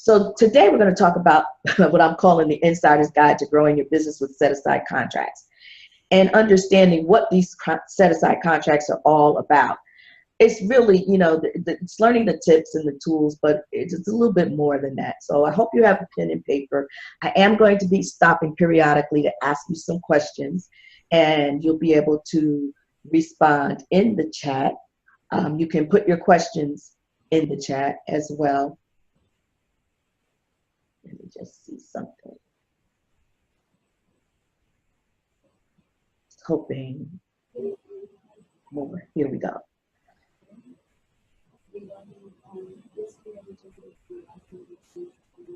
So today we're going to talk about what I'm calling the Insider's Guide to Growing Your Business with Set-Aside Contracts and understanding what these set-aside contracts are all about. It's really, you know, it's learning the tips and the tools, but it's a little bit more than that. So I hope you have a pen and paper. I am going to be stopping periodically to ask you some questions, and you'll be able to respond in the chat. You can put your questions in the chat as well. Let me just see something. Hoping more. Here we go.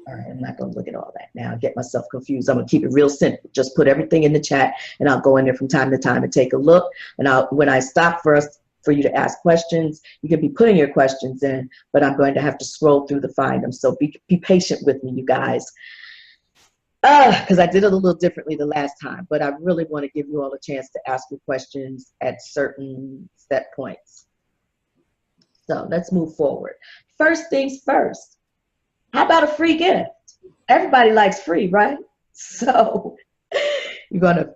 All right, I'm not going to look at all that now. Get myself confused. I'm going to keep it real simple. Just put everything in the chat, and I'll go in there from time to time and take a look. And when I stop for you to ask questions, you can be putting your questions in, but I'm going to have to scroll through to find them. So be patient with me, you guys. Because I did it a little differently the last time, but I really want to give you all a chance to ask your questions at certain set points. So let's move forward. First things first, how about a free gift? Everybody likes free, right? So you're going to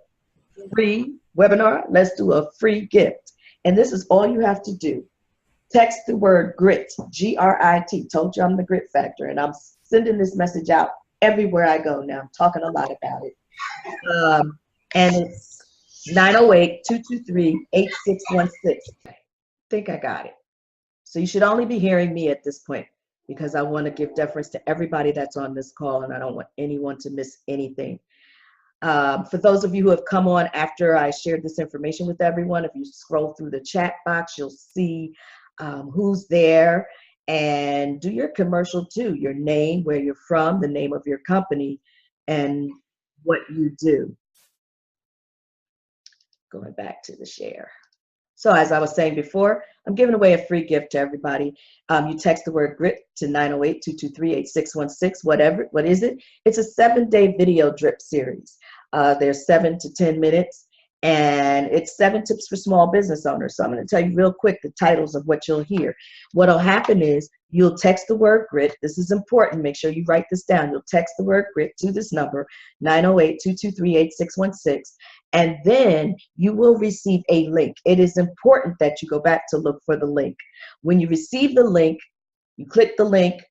free webinar, let's do a free gift. And this is all you have to do. Text the word GRIT, G-R-I-T. Told you I'm the Grit Factor, and I'm sending this message out everywhere I go now. I'm talking a lot about it. And it's 908-223-8616. I think I got it. So you should only be hearing me at this point because I want to give deference to everybody that's on this call, and I don't want anyone to miss anything. For those of you who have come on after I shared this information with everyone, if you scroll through the chat box, you'll see who's there. And do your commercial too, your name, where you're from, the name of your company, and what you do. Going back to the share. So as I was saying before, I'm giving away a free gift to everybody. You text the word GRIT to 908-223-8616, whatever. What is it? It's a 7-day video drip series. There's 7 to 10 minutes, and it's 7 tips for small business owners. So I'm going to tell you real quick the titles of what you'll hear. What'll happen is you'll text the word GRIT. This is important. Make sure you write this down. You'll text the word GRIT to this number, 908-223-8616, and then you will receive a link. It is important that you go back to look for the link. When you receive the link, you click the link,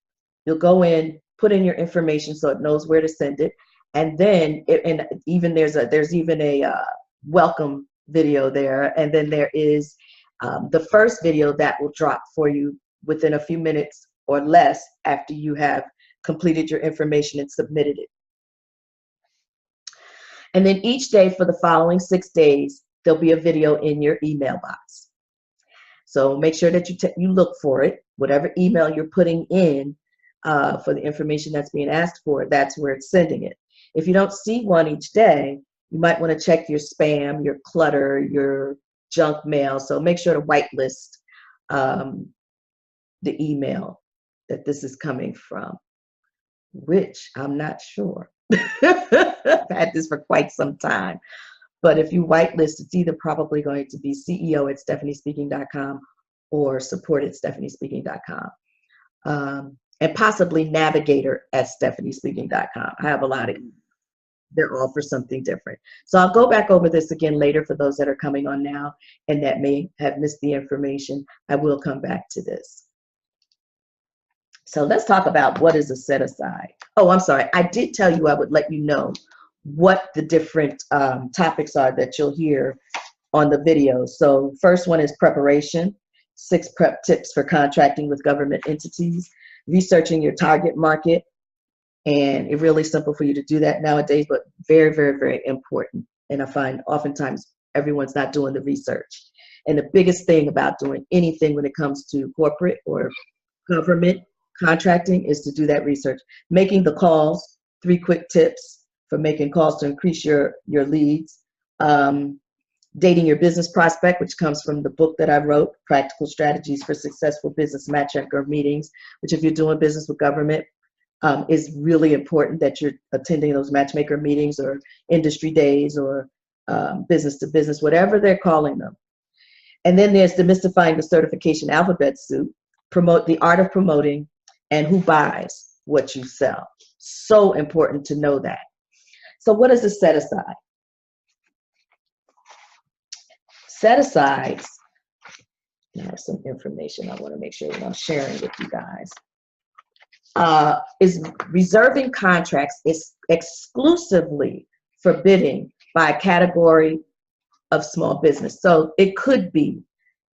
you'll go in, put in your information so it knows where to send it, and then there's even a welcome video there, and then there is the first video that will drop for you within a few minutes or less after you have completed your information and submitted it. And then each day for the following 6 days, there'll be a video in your email box. So make sure that you look for it. Whatever email you're putting in for the information that's being asked for, that's where it's sending it. If you don't see one each day, you might want to check your spam, your clutter, your junk mail. So make sure to whitelist the email that this is coming from, which I'm not sure. I've had this for quite some time. But if you whitelist, it's either probably going to be CEO@stephaniespeaking.com or support@stephaniespeaking.com. And possibly navigator@stephaniespeaking.com. I have a lot of, they're all for something different. So I'll go back over this again later for those that are coming on now and that may have missed the information. I will come back to this. So let's talk about what is a set aside. Oh, I'm sorry. I did tell you I would let you know what the different topics are that you'll hear on the video. So first one is preparation, 6 prep tips for contracting with government entities, researching your target market. And it's really simple for you to do that nowadays, but very, very, very important. And I find oftentimes everyone's not doing the research. And the biggest thing about doing anything when it comes to corporate or government contracting is to do that research. Making the calls, 3 quick tips for making calls to increase your leads. Dating your business prospect, which comes from the book that I wrote, Practical Strategies for Successful Business Matchmaker Meetings, which if you're doing business with government, is really important that you're attending those matchmaker meetings or industry days or business to business, whatever they're calling them. And then there's demystifying the certification alphabet soup, promote the art of promoting and who buys. what you sell. So important to know that. So what is a set aside? Set asides, I have some information I want to make sure that I'm sharing with you guys. Is reserving contracts is exclusively for bidding by a category of small business. So it could be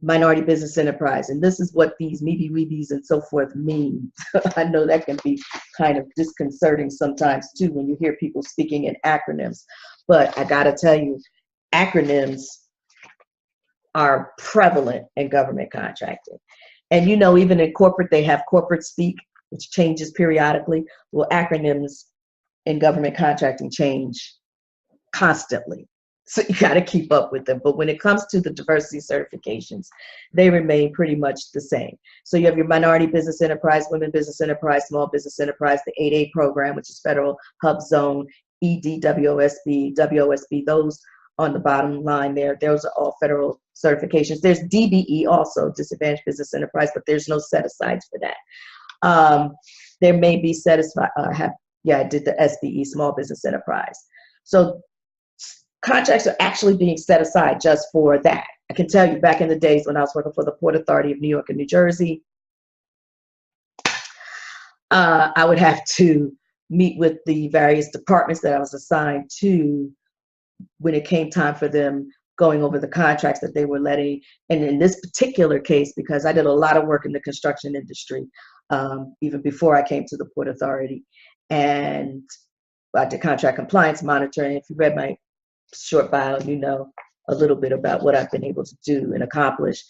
minority business enterprise, and this is what these MeBe-WeBes and so forth mean. I know that can be kind of disconcerting sometimes too when you hear people speaking in acronyms, but I gotta tell you, acronyms are prevalent in government contracting. And you know, even in corporate, they have corporate speak, which changes periodically. Well, acronyms in government contracting change constantly. So you got to keep up with them. But when it comes to the diversity certifications, they remain pretty much the same. So you have your minority business enterprise, women business enterprise, small business enterprise, the 8A program, which is Federal Hub Zone, ED, WOSB, those on the bottom line there. Those are all federal certifications. There's DBE also, Disadvantaged Business Enterprise, but there's no set asides for that. There may be set aside, I did the SBE, Small Business Enterprise. So contracts are actually being set aside just for that. I can tell you back in the days when I was working for the Port Authority of New York and New Jersey, I would have to meet with the various departments that I was assigned to when it came time for them going over the contracts that they were letting. And in this particular case, because I did a lot of work in the construction industry, even before I came to the Port Authority, and I did contract compliance monitoring. If you read my short bio, you know a little bit about what I've been able to do and accomplish.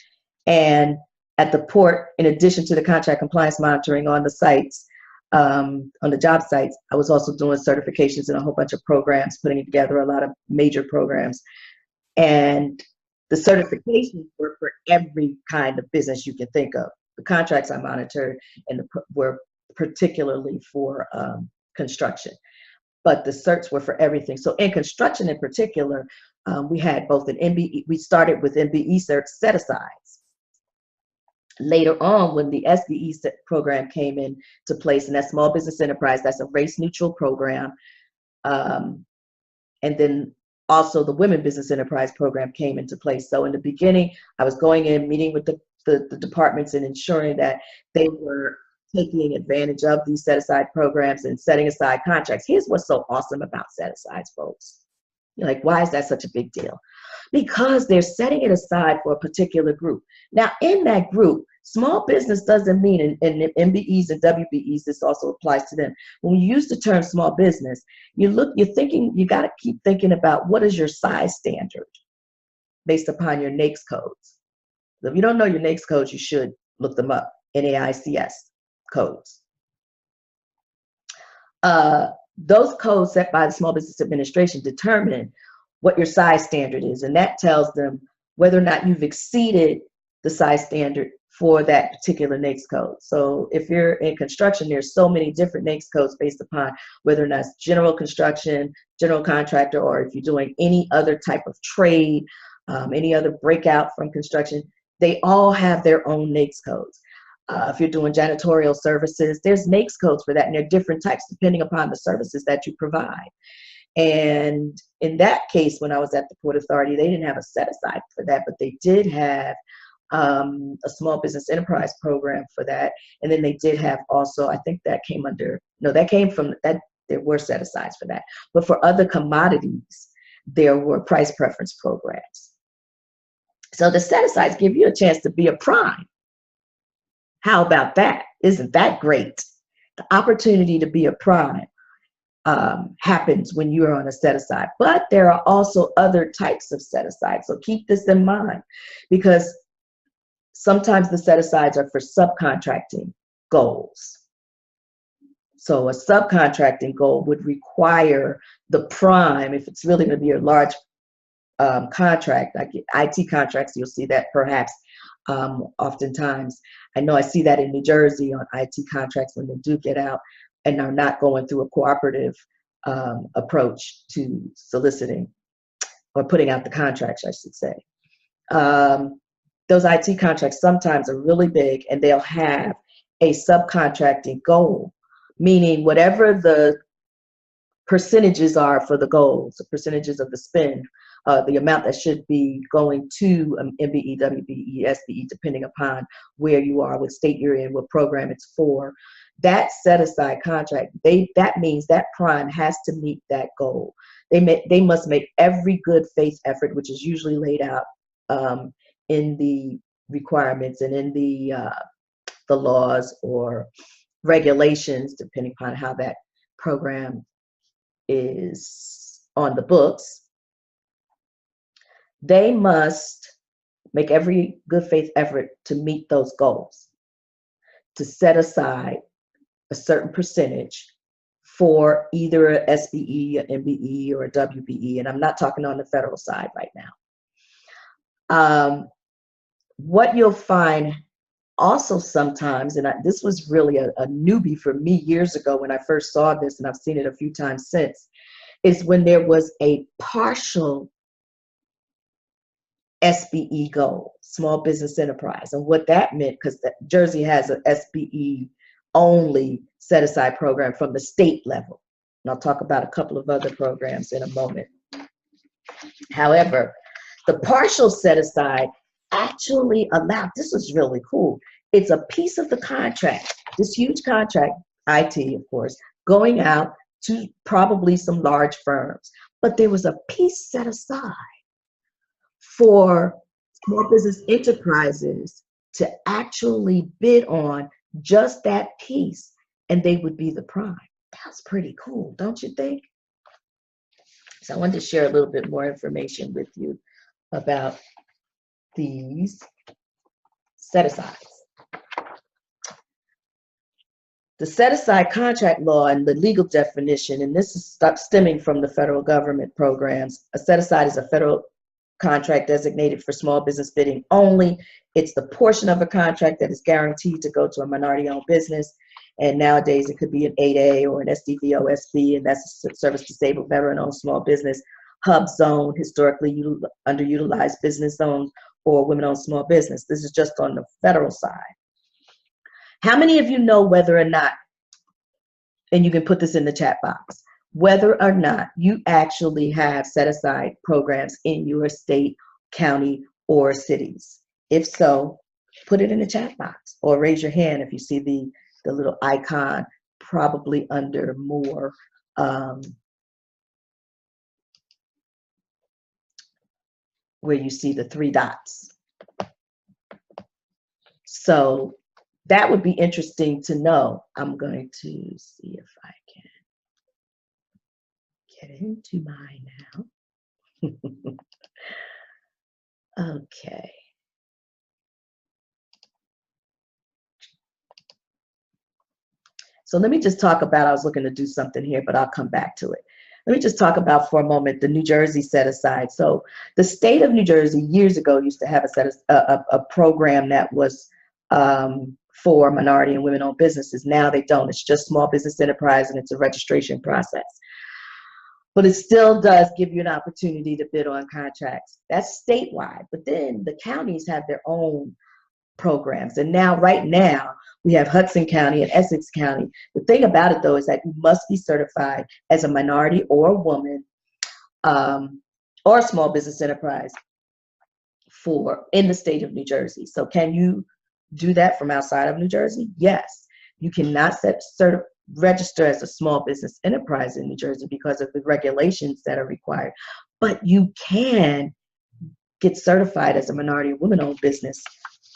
And at the port, in addition to the contract compliance monitoring on the sites, on the job sites, I was also doing certifications in a whole bunch of programs, putting together a lot of major programs. And the certifications were for every kind of business you can think of. The contracts I monitored were particularly for construction, but the certs were for everything. So in construction in particular, we had both an MBE, we started with MBE certs set asides. Later on, when the SBE program came into place, and that's Small Business Enterprise, that's a race neutral program. And then also the Women Business Enterprise program came into place. So in the beginning, I was going in, meeting with the departments and ensuring that they were taking advantage of these set-aside programs and setting aside contracts. Here's what's so awesome about set-asides, folks. You're like, why is that such a big deal? Because they're setting it aside for a particular group. Now, in that group, small business doesn't mean, in MBEs and WBEs, this also applies to them. When you use the term small business, you got to keep thinking about what is your size standard based upon your NAICS codes. If you don't know your NAICS codes, you should look them up, NAICS codes. Those codes set by the Small Business Administration determine what your size standard is, and that tells them whether or not you've exceeded the size standard for that particular NAICS code. So if you're in construction, there's so many different NAICS codes based upon whether or not it's general construction, general contractor, or if you're doing any other type of trade, any other breakout from construction, they all have their own NAICS codes. If you're doing janitorial services, there's NAICS codes for that, and they're different types depending upon the services that you provide. And in that case, when I was at the Port Authority, they didn't have a set aside for that, but they did have a small business enterprise program for that. And then they did have also, I think that came under, no, that came from that, there were set asides for that. But for other commodities, there were price preference programs. So the set asides give you a chance to be a prime. How about that? Isn't that great? The opportunity to be a prime happens when you're on a set aside. But there are also other types of set asides. So keep this in mind, because sometimes the set asides are for subcontracting goals. So a subcontracting goal would require the prime, if it's really going to be a large contract, like IT contracts, you'll see that perhaps oftentimes. I know I see that in New Jersey on IT contracts when they do get out and are not going through a cooperative approach to soliciting or putting out the contracts, I should say. Those IT contracts sometimes are really big, and they'll have a subcontracting goal, meaning whatever the percentages are for the goals, the percentages of the spend, the amount that should be going to MBE, WBE, SBE, depending upon where you are, what state you're in, what program it's for. That set aside contract, that means that prime has to meet that goal. They must make every good faith effort, which is usually laid out in the requirements and in the laws or regulations, depending upon how that program is on the books. They must make every good faith effort to meet those goals, to set aside a certain percentage for either a SBE, an MBE, or a WBE, and I'm not talking on the federal side right now. What you'll find also sometimes, and this was really a newbie for me years ago when I first saw this, and I've seen it a few times since, is when there was a partial SBE goal, small business enterprise. And what that meant, because Jersey has an SBE only set aside program from the state level. And I'll talk about a couple of other programs in a moment. However, the partial set aside actually allowed, this was really cool. It's a piece of the contract, this huge contract, IT, of course, going out to probably some large firms. But there was a piece set aside for small business enterprises to actually bid on just that piece, and they would be the prime. That's pretty cool, don't you think? So I wanted to share a little bit more information with you about these set-asides. The set-aside contract law and the legal definition, and this is stemming from the federal government programs. A set-aside is a federal contract designated for small business bidding only. It's the portion of a contract that is guaranteed to go to a minority-owned business. And nowadays it could be an 8A or an SDVOSB, and that's a service disabled veteran-owned small business, hub zone, historically underutilized business zone, or women-owned small business. This is just on the federal side. How many of you know whether or not, and you can put this in the chat box, whether or not you actually have set-aside programs in your state, county, or cities? If so, put it in the chat box or raise your hand if you see the little icon, probably under more, where you see the 3 dots. So that would be interesting to know. I'm going to see if I can get into mine now. Okay. So let me just talk about, I was looking to do something here, but I'll come back to it. Let me just talk about for a moment the New Jersey set aside. So the state of New Jersey years ago used to have a program that was for minority and women-owned businesses. Now they don't. It's just small business enterprise, and it's a registration process. But it still does give you an opportunity to bid on contracts. That's statewide. But then the counties have their own programs. And now, right now, we have Hudson County and Essex County. The thing about it, though, is that you must be certified as a minority or a woman or a small business enterprise in the state of New Jersey. So can you do that from outside of New Jersey? Yes. You cannot register as a small business enterprise in New Jersey because of the regulations that are required. But you can get certified as a minority or woman-owned business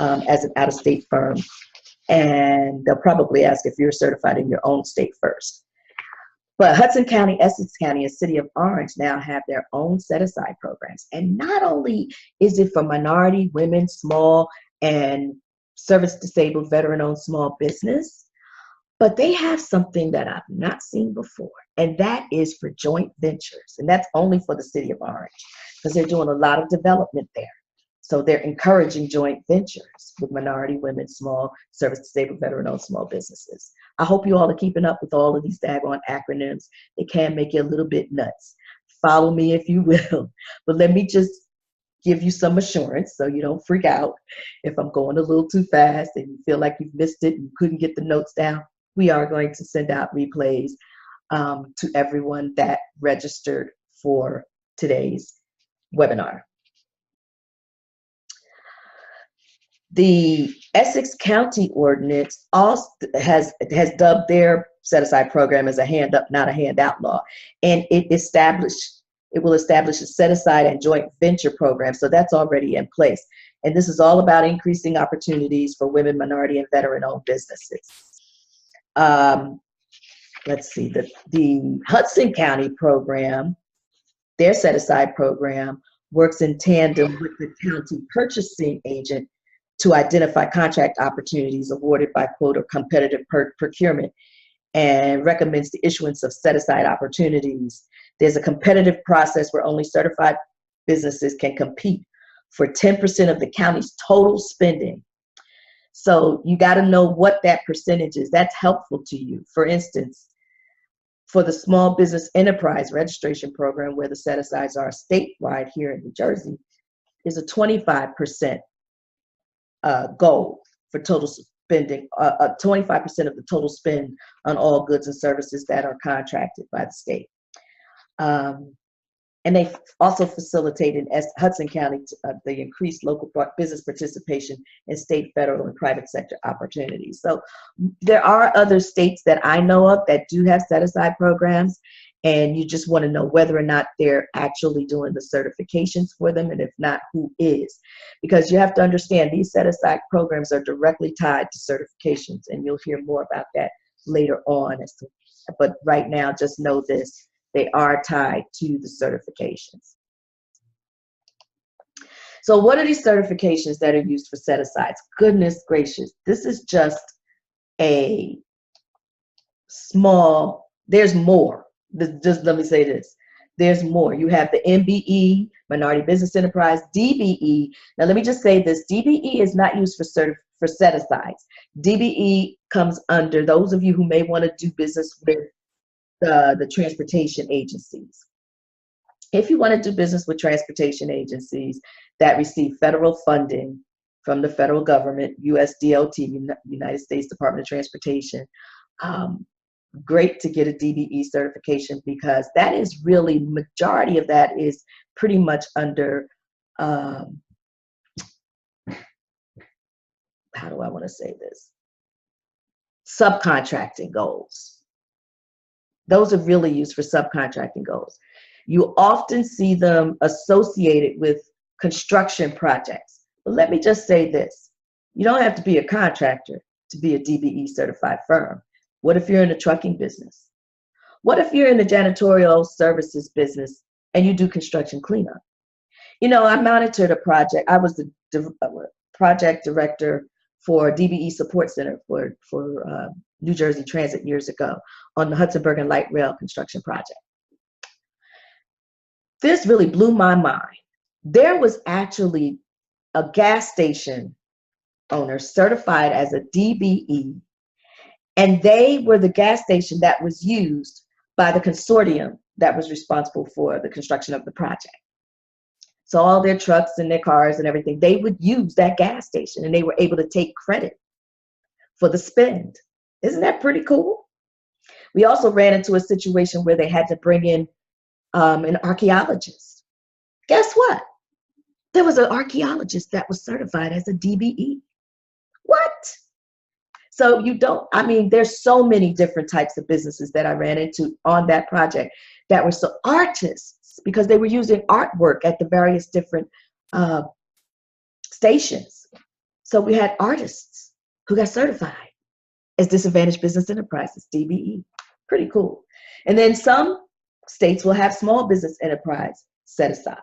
as an out-of-state firm. And they'll probably ask if you're certified in your own state first. But Hudson County, Essex County, and City of Orange now have their own set-aside programs. And not only is it for minority, women, small, and service-disabled, veteran-owned small business, but they have something that I've not seen before, and that is for joint ventures. And that's only for the City of Orange, because they're doing a lot of development there. So they're encouraging joint ventures with minority, women, small, service-disabled, veteran-owned small businesses. I hope you all are keeping up with all of these daggone acronyms. They can make you a little bit nuts. Follow me if you will. But let me just give you some assurance so you don't freak out if I'm going a little too fast and you feel like you've missed it and you couldn't get the notes down. we are going to send out replays to everyone that registered for today's webinar. The Essex County Ordinance also has dubbed their set-aside program as a hand-up, not a handout law, and it will establish a set-aside and joint venture program, so that's already in place. And this is all about increasing opportunities for women, minority, and veteran-owned businesses. Let's see, the Hudson County program, their set-aside program, works in tandem with the county purchasing agent to identify contract opportunities awarded by quote or competitive procurement, and recommends the issuance of set-aside opportunities. There's a competitive process where only certified businesses can compete for 10% of the county's total spending. So you got to know what that percentage is. That's helpful to you. For instance, for the Small Business Enterprise Registration Program, where the set-asides are statewide here in New Jersey, is a 25% goal for total spending, 25% of the total spend on all goods and services that are contracted by the state. And they also facilitate in Hudson County the increased local business participation in state, federal, and private sector opportunities. So there are other states that I know of that do have set-aside programs, and you just want to know whether or not they're actually doing the certifications for them, and if not, who is. Because you have to understand these set-aside programs are directly tied to certifications, and you'll hear more about that later on. But right now, just know this. They are tied to the certifications. So what are these certifications that are used for set-asides? Goodness gracious, this is just a small, there's more. Just let me say this. There's more. You have the MBE, Minority Business Enterprise, DBE. Now let me just say this. DBE is not used for set-asides. DBE comes under those of you who may want to do business with the transportation agencies. If you want to do business with transportation agencies that receive federal funding from the federal government, USDOT, United States Department of Transportation, great to get a DBE certification, because that is really, majority of that is pretty much under, how do I want to say this? Subcontracting goals. Those are really used for subcontracting goals. You often see them associated with construction projects. But let me just say this. You don't have to be a contractor to be a DBE certified firm. What if you're in the trucking business? What if you're in the janitorial services business and you do construction cleanup? You know, I monitored a project. I was the project director for DBE Support Center for New Jersey Transit years ago on the Hudson Bergen Light Rail construction project. This really blew my mind. There was actually a gas station owner certified as a DBE, and they were the gas station that was used by the consortium that was responsible for the construction of the project. So all their trucks and their cars and everything, they would use that gas station, and they were able to take credit for the spend. Isn't that pretty cool? We also ran into a situation where they had to bring in an archaeologist. Guess what? There was an archaeologist that was certified as a DBE. What? So you don't, I mean, there's so many different types of businesses that I ran into on that project that were so artists, because they were using artwork at the various different stations. So we had artists who got certified as disadvantaged business enterprises, DBE. Pretty cool. And then some states will have small business enterprise set-asides,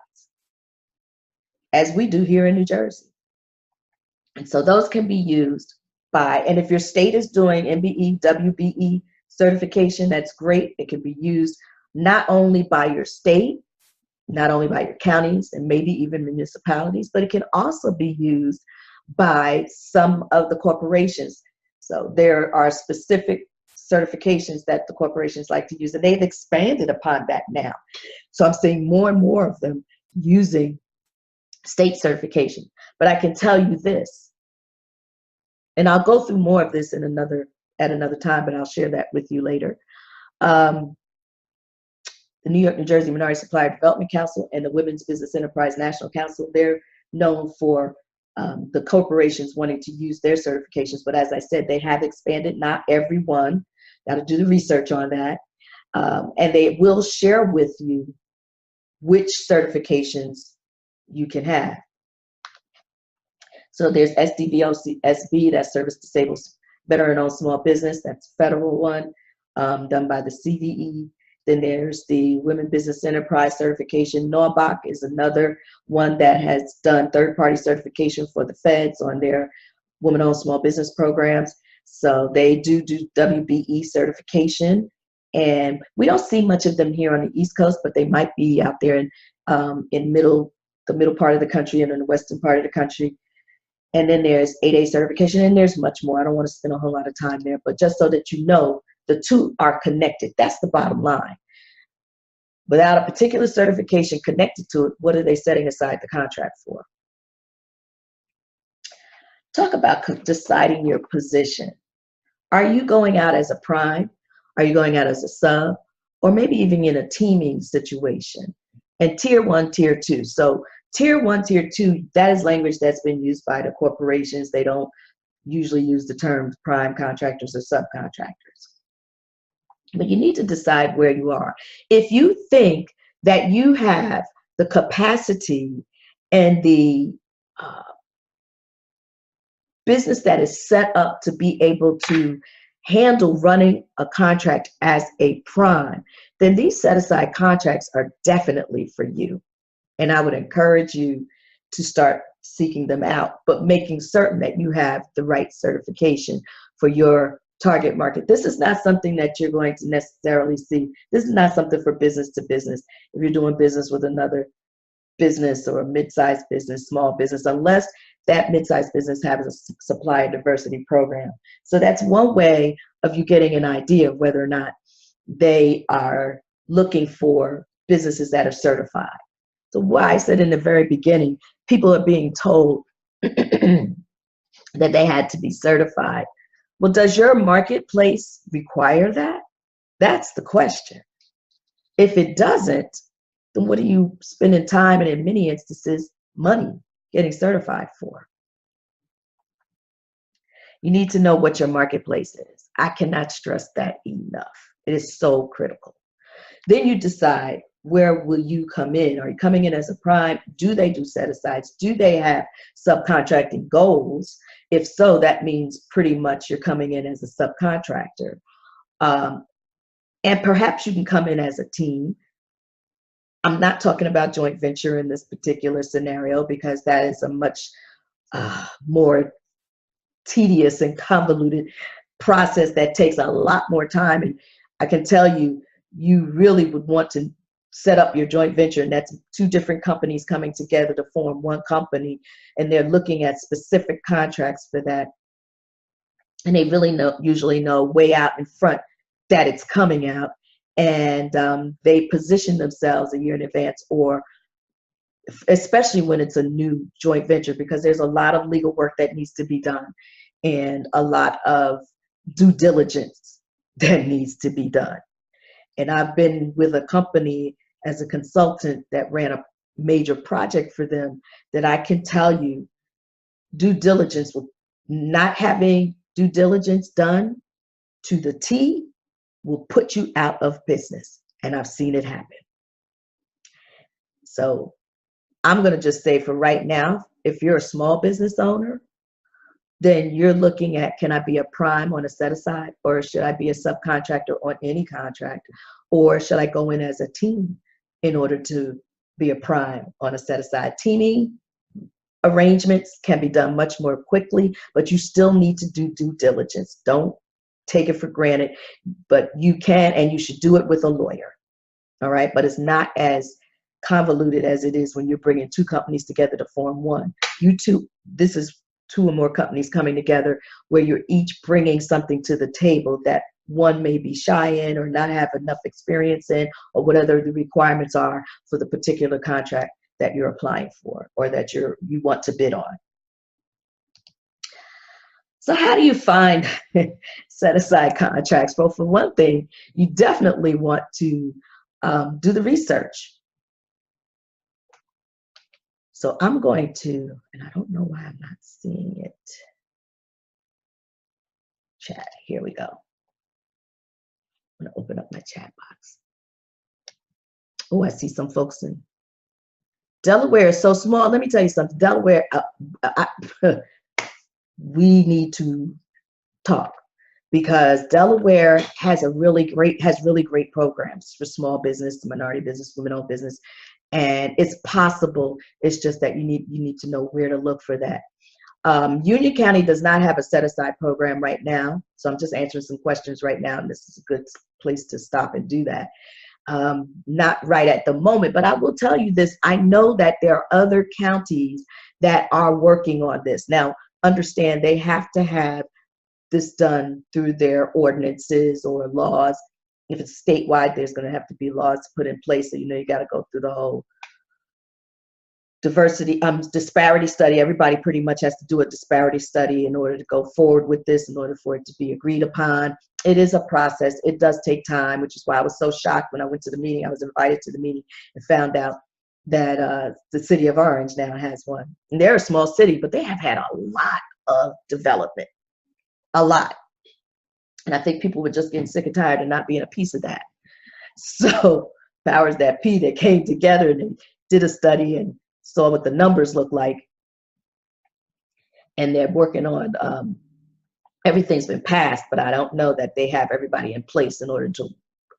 as we do here in New Jersey. And so those can be used by, and if your state is doing MBE, WBE certification, that's great. It can be used not only by your state, not only by your counties, and maybe even municipalities, but it can also be used by some of the corporations. So there are specific certifications that the corporations like to use, and they've expanded upon that now. So I'm seeing more and more of them using state certification. But I can tell you this, and I'll go through more of this in another at another time, but I'll share that with you later. The New York, New Jersey Minority Supplier Development Council and the Women's Business Enterprise National Council, they're known for the corporations wanting to use their certifications. But as I said, they have expanded, not everyone. Got to do the research on that. And they will share with you which certifications you can have. So there's SDVOC-SB, that's Service Disabled Veteran-Owned Small Business, that's a federal one, done by the CDE. Then there's the Women Business Enterprise Certification. NORBAC is another one that has done third-party certification for the feds on their women-owned small business programs. So they do WBE certification. And we don't see much of them here on the East Coast, but they might be out there in the middle part of the country and in the western part of the country. And then there's 8A certification, and there's much more. I don't want to spend a whole lot of time there, but just so that you know, the two are connected. That's the bottom line. Without a particular certification connected to it, what are they setting aside the contract for? Talk about deciding your position. Are you going out as a prime? Are you going out as a sub? Or maybe even in a teaming situation? And tier 1, tier 2. So tier 1, tier 2, that is language that's been used by the corporations. They don't usually use the terms prime contractors or subcontractors. But you need to decide where you are. If you think that you have the capacity and the business that is set up to be able to handle running a contract as a prime, then these set-aside contracts are definitely for you. And I would encourage you to start seeking them out, but making certain that you have the right certification for your target market. This is not something that you're going to necessarily see. This is not something for business to business. If you're doing business with another business or a mid-sized business, small business, unless that mid-sized business has a supplier diversity program. So that's one way of you getting an idea of whether or not they are looking for businesses that are certified. So why I said in the very beginning, people are being told that they had to be certified. Well, does your marketplace require that? That's the question. If it doesn't, then what are you spending time and in many instances, money getting certified for? You need to know what your marketplace is. I cannot stress that enough. It is so critical. Then you decide, where will you come in? Are you coming in as a prime? Do they do set-asides? Do they have subcontracting goals? If so, that means pretty much you're coming in as a subcontractor. And perhaps you can come in as a team. I'm not talking about joint venture in this particular scenario, because that is a much more tedious and convoluted process that takes a lot more time. And I can tell you, you really would want to set up your joint venture, and that's two different companies coming together to form one company, and they're looking at specific contracts for that. And they really usually know way out in front that it's coming out, and they position themselves a year in advance, or especially when it's a new joint venture, because there's a lot of legal work that needs to be done and a lot of due diligence that needs to be done. And I've been with a company as a consultant that ran a major project for them, that I can tell you, due diligence, not having due diligence done to the T will put you out of business. And I've seen it happen. So I'm going to just say, for right now, if you're a small business owner, then you're looking at, can I be a prime on a set aside, or should I be a subcontractor on any contract, or should I go in as a team in order to be a prime on a set aside? Teaming arrangements can be done much more quickly, but you still need to do due diligence. Don't take it for granted, but you can, and you should do it with a lawyer. All right, but it's not as convoluted as it is when you're bringing two companies together to form one. This is two or more companies coming together where you're each bringing something to the table that one may be shy in, or not have enough experience in, or whatever the requirements are for the particular contract that you're applying for, or that you want to bid on. So how do you find set aside contracts? Well, for one thing, you definitely want to do the research. So I'm going to, and I don't know why I'm not seeing it. Chat, here we go. I'm gonna open up my chat box. Oh, I see some folks in Delaware is so small. Let me tell you something. Delaware, we need to talk because Delaware has really great programs for small business, minority business, women-owned business, and it's possible. It's just that you need to know where to look for that. Union County does not have a set-aside program right now, so I'm just answering some questions right now, and this is a good place to stop and do that. Not right at the moment, but I will tell you this. I know that there are other counties that are working on this. Now, understand they have to have this done through their ordinances or laws. If it's statewide, there's going to have to be laws put in place. So, you got to go through the whole disparity study. Everybody pretty much has to do a disparity study in order to go forward with this, in order for it to be agreed upon. It is a process. It does take time, which is why I was so shocked when I went to the meeting. I was invited to the meeting and found out that the city of Orange now has one. And they're a small city, but they have had a lot of development, a lot. And I think people were just getting sick and tired of not being a piece of that. So powers that be, that came together and did a study and saw what the numbers look like, and they're working on everything's been passed, but I don't know that they have everybody in place in order to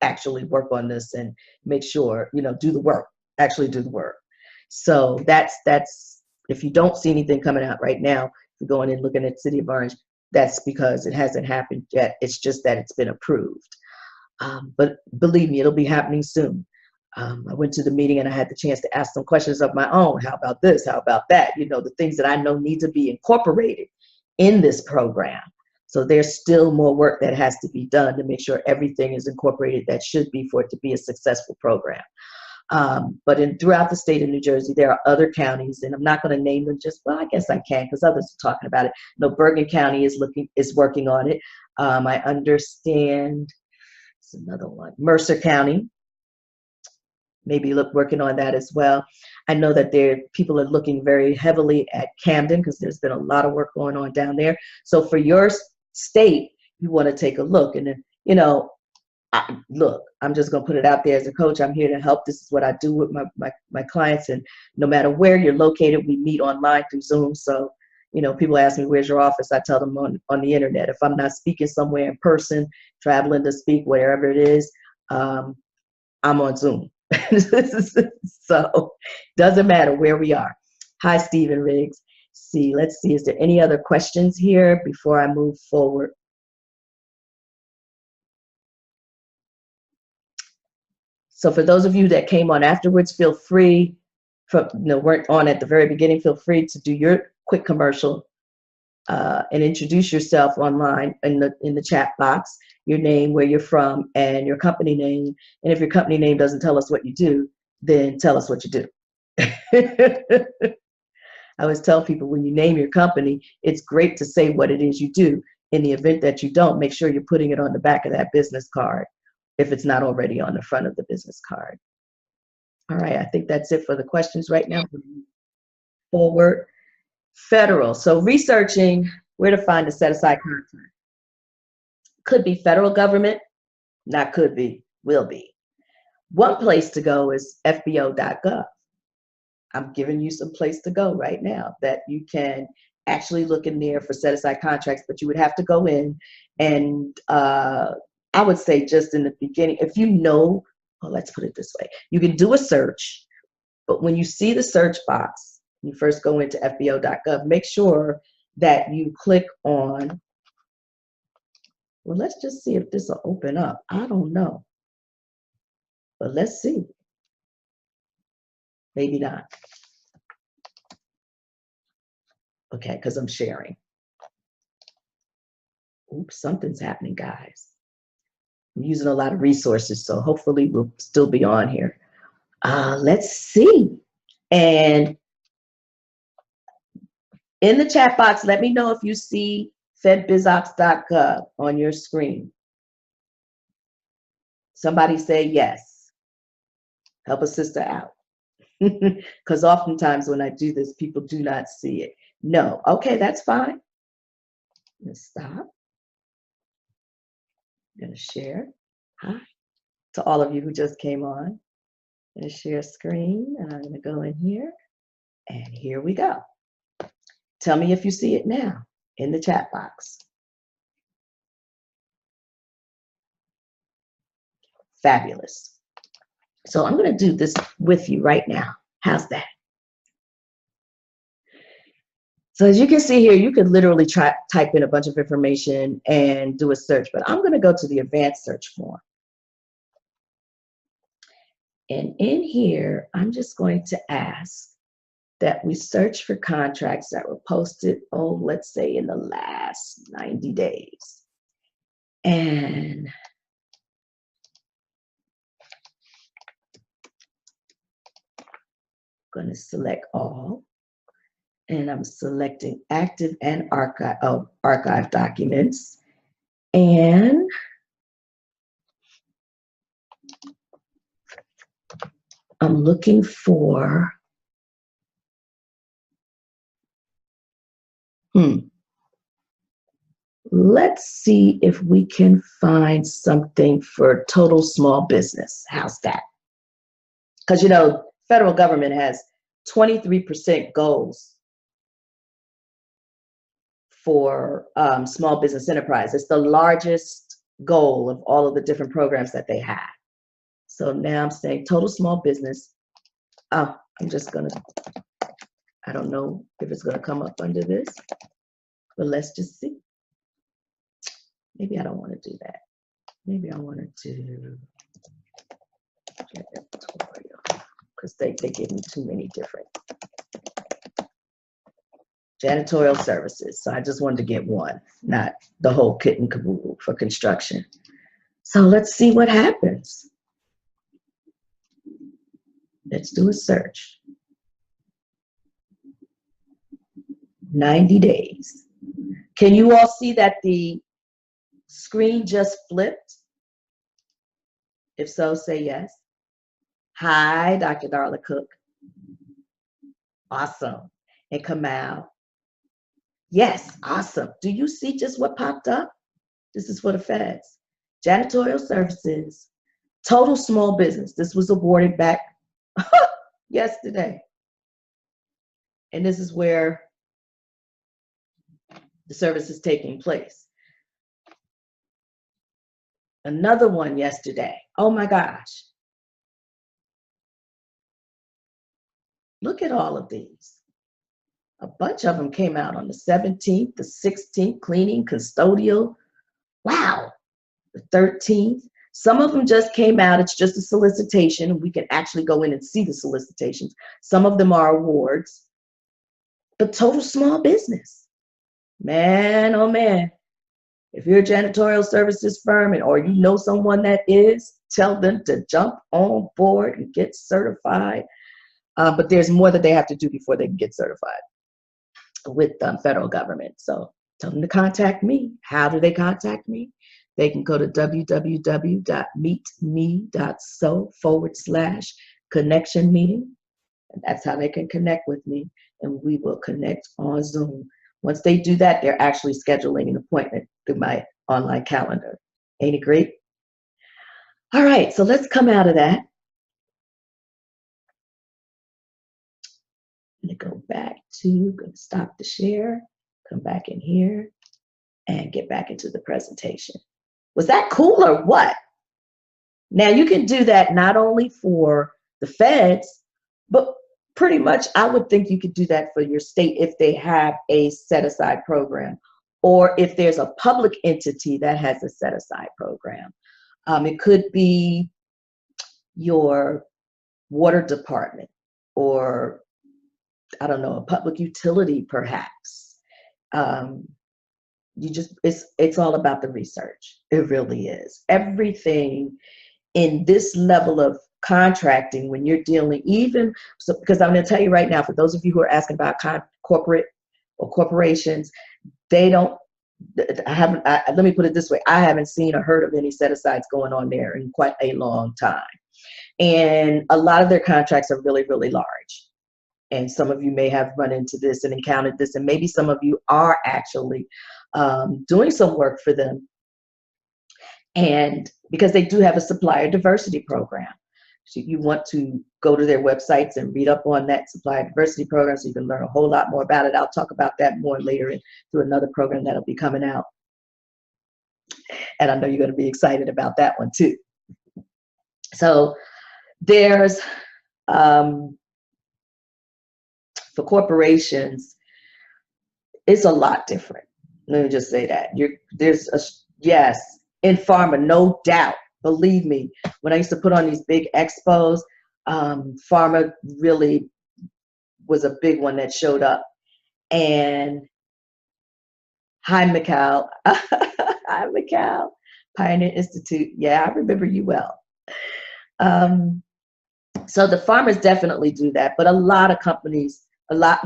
actually work on this and make sure, do the work, actually do the work. So that's if you don't see anything coming out right now, if you're going and looking at City of Orange, that's because it hasn't happened yet. It's just that it's been approved. But believe me, it'll be happening soon. I went to the meeting and I had the chance to ask some questions of my own. How about this? How about that? The things that I know need to be incorporated in this program. So there's still more work that has to be done to make sure everything is incorporated that should be for it to be a successful program. But throughout the state of New Jersey, there are other counties, and I'm not going to name them. I guess I can because others are talking about it. Bergen County is working on it. I understand it's another one, Mercer County. Maybe working on that as well. I know that people are looking very heavily at Camden because there's been a lot of work going on down there. So for your state, you want to take a look. And then, look, I'm just going to put it out there as a coach. I'm here to help. This is what I do with my clients. And no matter where you're located, we meet online through Zoom. So, people ask me, where's your office? I tell them on the internet. If I'm not speaking somewhere in person, traveling to speak, wherever it is, I'm on Zoom. So doesn't matter where we are. Hi, Stephen Riggs. Let's see, is there any other questions here before I move forward? So for those of you that came on afterwards, feel free, weren't on at the very beginning, feel free to do your quick commercial and introduce yourself online in the chat box, your name, where you're from, and your company name. And if your company name doesn't tell us what you do, then tell us what you do. I always tell people, when you name your company, it's great to say what it is you do. In the event that you don't, make sure you're putting it on the back of that business card if it's not already on the front of the business card. All right, I think that's it for the questions right now. Forward. Federal. So researching where to find a set-aside contract. Could be federal government, not could be, will be. One place to go is FBO.gov. I'm giving you some place to go right now that you can actually look in there for set-aside contracts, but you would have to go in and I would say just in the beginning, if well, let's put it this way. You can do a search, but when you see the search box, you first go into FBO.gov, make sure that you click on, well, let's just see if this will open up. I don't know, but let's see. Maybe not. Okay, because I'm sharing. Oops, something's happening, guys. I'm using a lot of resources, so hopefully we'll still be on here. Let's see. And in the chat box, let me know if you see fedbizops.gov on your screen. Somebody say yes. Help a sister out. Because oftentimes when I do this, people do not see it. No. Okay, that's fine. Let's stop. I'm going to share. Hi to all of you who just came on. I'm going to share screen, and I'm going to go in here. And here we go. Tell me if you see it now in the chat box. Fabulous. So I'm going to do this with you right now. How's that? So as you can see here, you could literally type in a bunch of information and do a search, but I'm going to go to the advanced search form. And in here, I'm just going to ask that we search for contracts that were posted, let's say in the last 90 days. And I'm going to select all. And I'm selecting active and archive documents. And I'm looking for, let's see if we can find something for total small business. How's that? Because, you know, federal government has 23% goals for small business enterprise. It's the largest goal of all of the different programs that they have. So now I'm saying total small business. Oh, I'm just gonna, I don't know if it's gonna come up under this, but let's just see. Maybe I don't wanna do that. Maybe I wanna do janitorial, because they give me too many different janitorial services. So I just wanted to get one, not the whole kit and caboodle for construction. So let's see what happens. Let's do a search. 90 days. Can you all see that the screen just flipped? If so, say yes. Hi, Dr. Darla Cook. Awesome. And Kamal. Yes, awesome. Do you see just what popped up? This is for the feds. Janitorial services, total small business. This was awarded back yesterday. And this is where the service is taking place. Another one yesterday. Oh my gosh. Look at all of these. A bunch of them came out on the 17th, the 16th, cleaning, custodial. Wow. The 13th. Some of them just came out. It's just a solicitation. We can actually go in and see the solicitations. Some of them are awards. But total small business. Man, oh man. If you're a janitorial services firm or you know someone that is, tell them to jump on board and get certified. But there's more that they have to do before they can get certified with the federal government. So tell them to contact me. How do they contact me? They can go to www.meetme.so/connection meeting. And that's how they can connect with me. And we will connect on Zoom. Once they do that, they're actually scheduling an appointment through my online calendar. Ain't it great? All right, so let's come out of that. I'm gonna go back to, gonna stop the share, come back in here, and get back into the presentation. Was that cool or what? Now you can do that not only for the feds, but pretty much I would think you could do that for your state if they have a set-aside program, or if there's a public entity that has a set-aside program. It could be your water department, or I don't know, a public utility perhaps. It's all about the research. It really is. Everything in this level of contracting, when you're dealing because I'm going to tell you right now, for those of you who are asking about corporate or corporations, they don't let me put it this way. I haven't seen or heard of any set-asides going on there in quite a long time. And a lot of their contracts are really, really large. And some of you may have run into this and encountered this, and maybe some of you are actually doing some work for them. And because they do have a supplier diversity program. So you want to go to their websites and read up on that supplier diversity program so you can learn a whole lot more about it. I'll talk about that more later through another program that'll be coming out. And I know you're going to be excited about that one too. So there's, for corporations, it's a lot different. Let me just say that. Yes, in pharma, no doubt. Believe me, when I used to put on these big expos, pharma really was a big one that showed up. And hi, Mikal. Hi, Mikal. Pioneer Institute. Yeah, I remember you well. So the farmers definitely do that, but a lot of companies, well,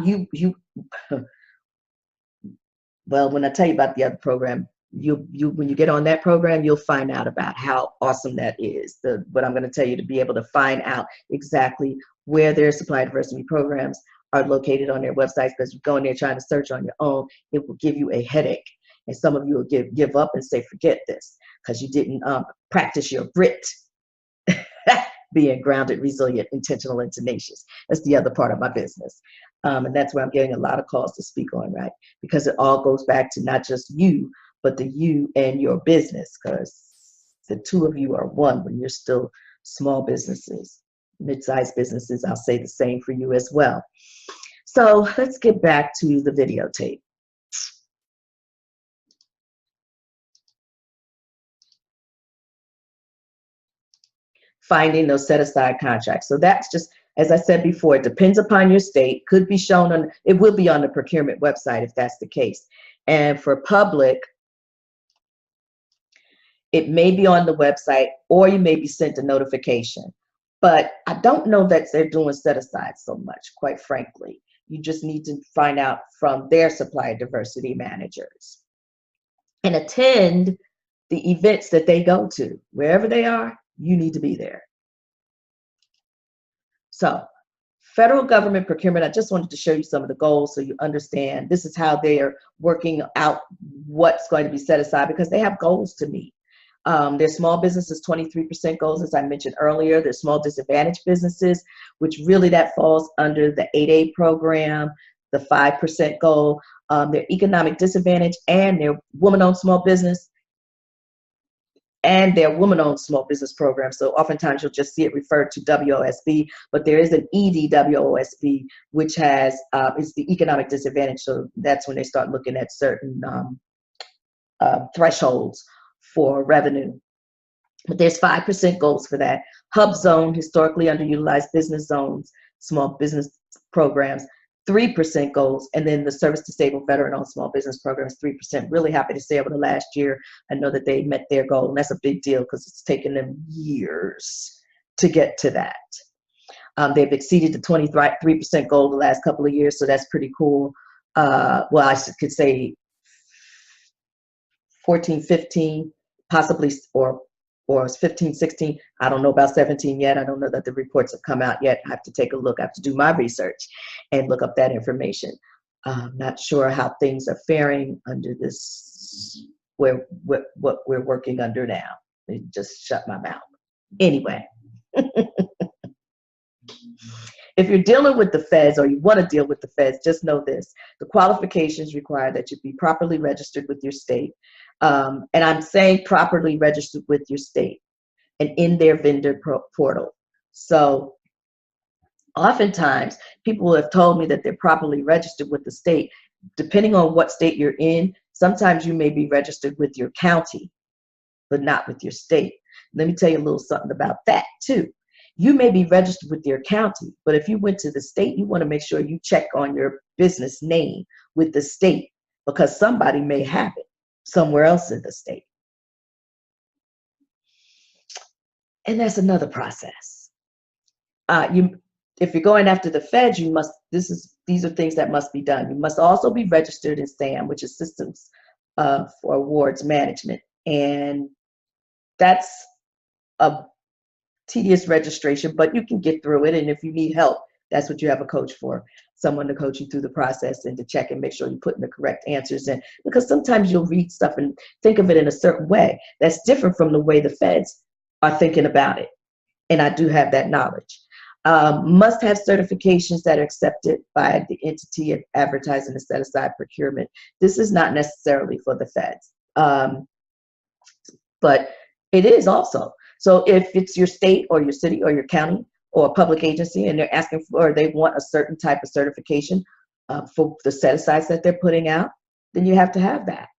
when I tell you about the other program, when you get on that program, you'll find out about how awesome that is. What I'm going to tell you, to be able to find out exactly where their supply diversity programs are located on their websites, because you go in there trying to search on your own, it will give you a headache. And some of you will give up and say, forget this, because you didn't practice your grit. Being grounded, resilient, intentional, and tenacious. That's the other part of my business. And that's where I'm getting a lot of calls to speak on, right? Because it all goes back to not just you, but the you and your business, because the two of you are one when you're still small businesses, mid-sized businesses. I'll say the same for you as well. So let's get back to the videotape. Finding those set-aside contracts. So that's just, as I said before, it depends upon your state. Could be shown on, it will be on the procurement website if that's the case. And for public, it may be on the website, or you may be sent a notification. But I don't know that they're doing set-aside so much, quite frankly. You just need to find out from their supplier diversity managers and attend the events that they go to. Wherever they are, you need to be there. So federal government procurement, I just wanted to show you some of the goals so you understand this is how they are working out what's going to be set aside, because they have goals to meet. Their small businesses, 23% goals, as I mentioned earlier. Their small disadvantaged businesses, which really that falls under the 8A program, the 5% goal. Their economic disadvantage and their woman-owned small business and their woman-owned small business program. So oftentimes you'll just see it referred to WOSB, but there is an EDWOSB, which has, it's the economic disadvantage. So that's when they start looking at certain thresholds for revenue. But there's 5% goals for that. Hub zone, historically underutilized business zones, small business programs, 3% goals, and then the service disabled veteran-owned small business programs, 3%. Really happy to say over the last year, I know that they met their goal, and that's a big deal because it's taken them years to get to that. They've exceeded the 23% goal the last couple of years, so that's pretty cool. Well, I could say 14, 15, possibly, or 15, 16. I don't know about 17 yet. I don't know that the reports have come out yet. I have to take a look. I have to do my research and look up that information. I'm not sure how things are faring under this, what we're working under now. They just shut my mouth. Anyway. If you're dealing with the feds, or you want to deal with the feds, just know this. The qualifications require that you be properly registered with your state. And I'm saying properly registered with your state and in their vendor portal. So oftentimes people have told me that they're properly registered with the state. Depending on what state you're in, sometimes you may be registered with your county, but not with your state. Let me tell you a little something about that too. You may be registered with your county, but if you went to the state, you want to make sure you check on your business name with the state, because somebody may have it somewhere else in the state. And that's another process. If you're going after the feds, you must, these are things that must be done. You must also be registered in SAM, which is Systems for awards management. And that's a tedious registration, but you can get through it. And if you need help, that's what you have a coach for, someone to coach you through the process and to check and make sure you're putting the correct answers in. Because sometimes you'll read stuff and think of it in a certain way that's different from the way the feds are thinking about it. And I do have that knowledge. Must have certifications that are accepted by the entity of advertising and set aside procurement. This is not necessarily for the feds, but it is also. So if it's your state or your city or your county or a public agency and they're asking for, or they want a certain type of certification for the set asides that they're putting out, then you have to have that.